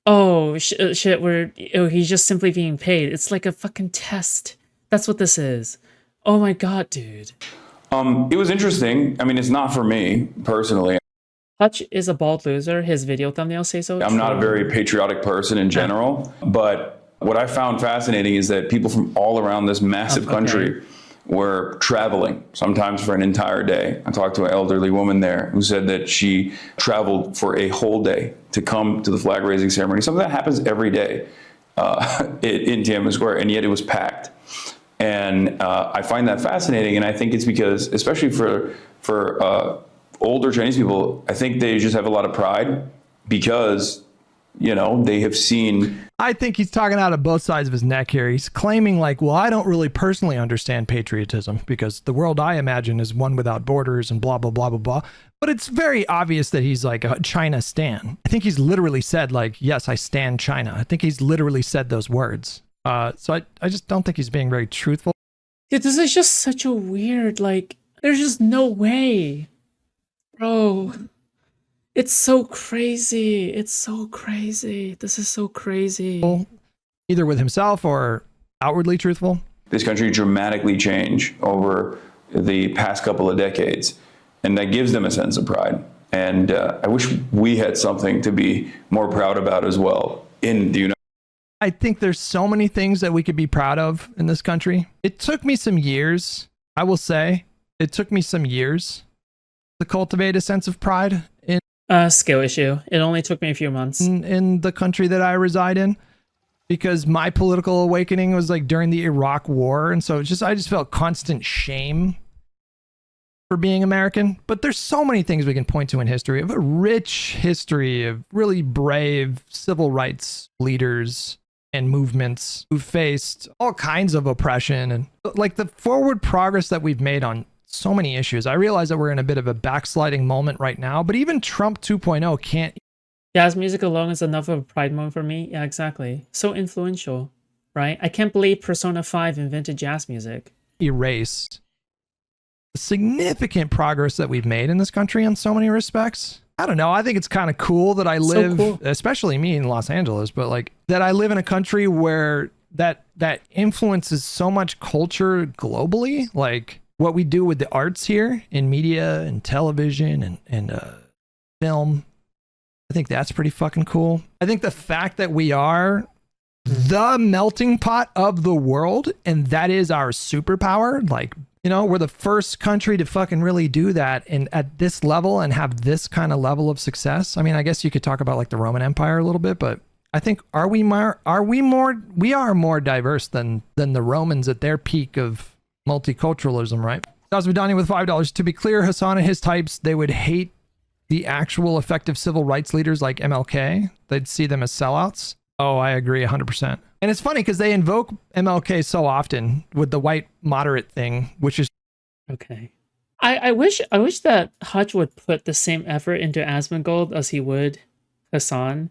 oh, shit, he's just simply being paid. It's like a fucking test. That's what this is. Oh my god, dude. It was interesting. I mean, it's not for me personally. Hutch is a bald loser. His video thumbnails say so. I'm not a very patriotic person in general, but what I found fascinating is that people from all around this massive country were traveling, sometimes for an entire day. I talked to an elderly woman there who said that she traveled for a whole day to come to the flag raising ceremony. Something that happens every day in Tiananmen Square, and yet it was packed. And I find that fascinating, and I think it's because, especially for older Chinese people, I think they just have a lot of pride because, you know, they have seen... I think he's talking out of both sides of his neck here. He's claiming like, well, I don't really personally understand patriotism because the world I imagine is one without borders and blah, blah, blah, blah, blah. But it's very obvious that he's like a China stan. I think he's literally said like, yes, I stan China. I think he's literally said those words. So I just don't think he's being very truthful. Dude, this is just such a weird, like, there's just no way. Bro. It's so crazy. It's so crazy. This is so crazy. Either with himself or outwardly truthful. This country dramatically changed over the past couple of decades, and that gives them a sense of pride. And I wish we had something to be more proud about as well in the United States. I think there's so many things that we could be proud of in this country. It took me some years, I will say, it took me some years to cultivate a sense of pride Skill issue. It only took me a few months. in the country that I reside in, because my political awakening was like during the Iraq War, and so I just felt constant shame for being American. But there's so many things we can point to in history, of a rich history of really brave civil rights leaders and movements who faced all kinds of oppression, and like the forward progress that we've made on so many issues. I realize that we're in a bit of a backsliding moment right now, but even Trump 2.0 can't... Jazz music alone is enough of a pride moment for me. Yeah, exactly. So influential, right? I can't believe Persona 5 invented jazz music. erase the significant progress that we've made in this country in so many respects. I don't know. I think it's kind of cool that I live, especially me in Los Angeles, but like that I live in a country where that influences so much culture globally. Like what we do with the arts here in media and television and film. I think that's pretty fucking cool. I think the fact that we are the melting pot of the world, and that is our superpower. Like, you know, we're the first country to fucking really do that and at this level and have this kind of level of success. I mean, I guess you could talk about like the Roman Empire a little bit, but I think we are more diverse than the Romans at their peak of multiculturalism, right? Dasvidani with $5. To be clear, Hasan and his types, they would hate the actual effective civil rights leaders like MLK. They'd see them as sellouts. Oh, I agree 100%. And it's funny because they invoke MLK so often with the white moderate thing, which is okay. I wish that Hutch would put the same effort into Asmongold as he would Hasan.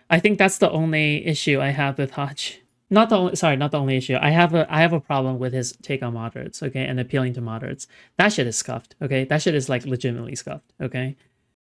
I think that's the only issue I have with Hutch. Not the only issue. I have a problem with his take on moderates, okay, and appealing to moderates. That shit is scuffed, okay? That shit is like legitimately scuffed, okay?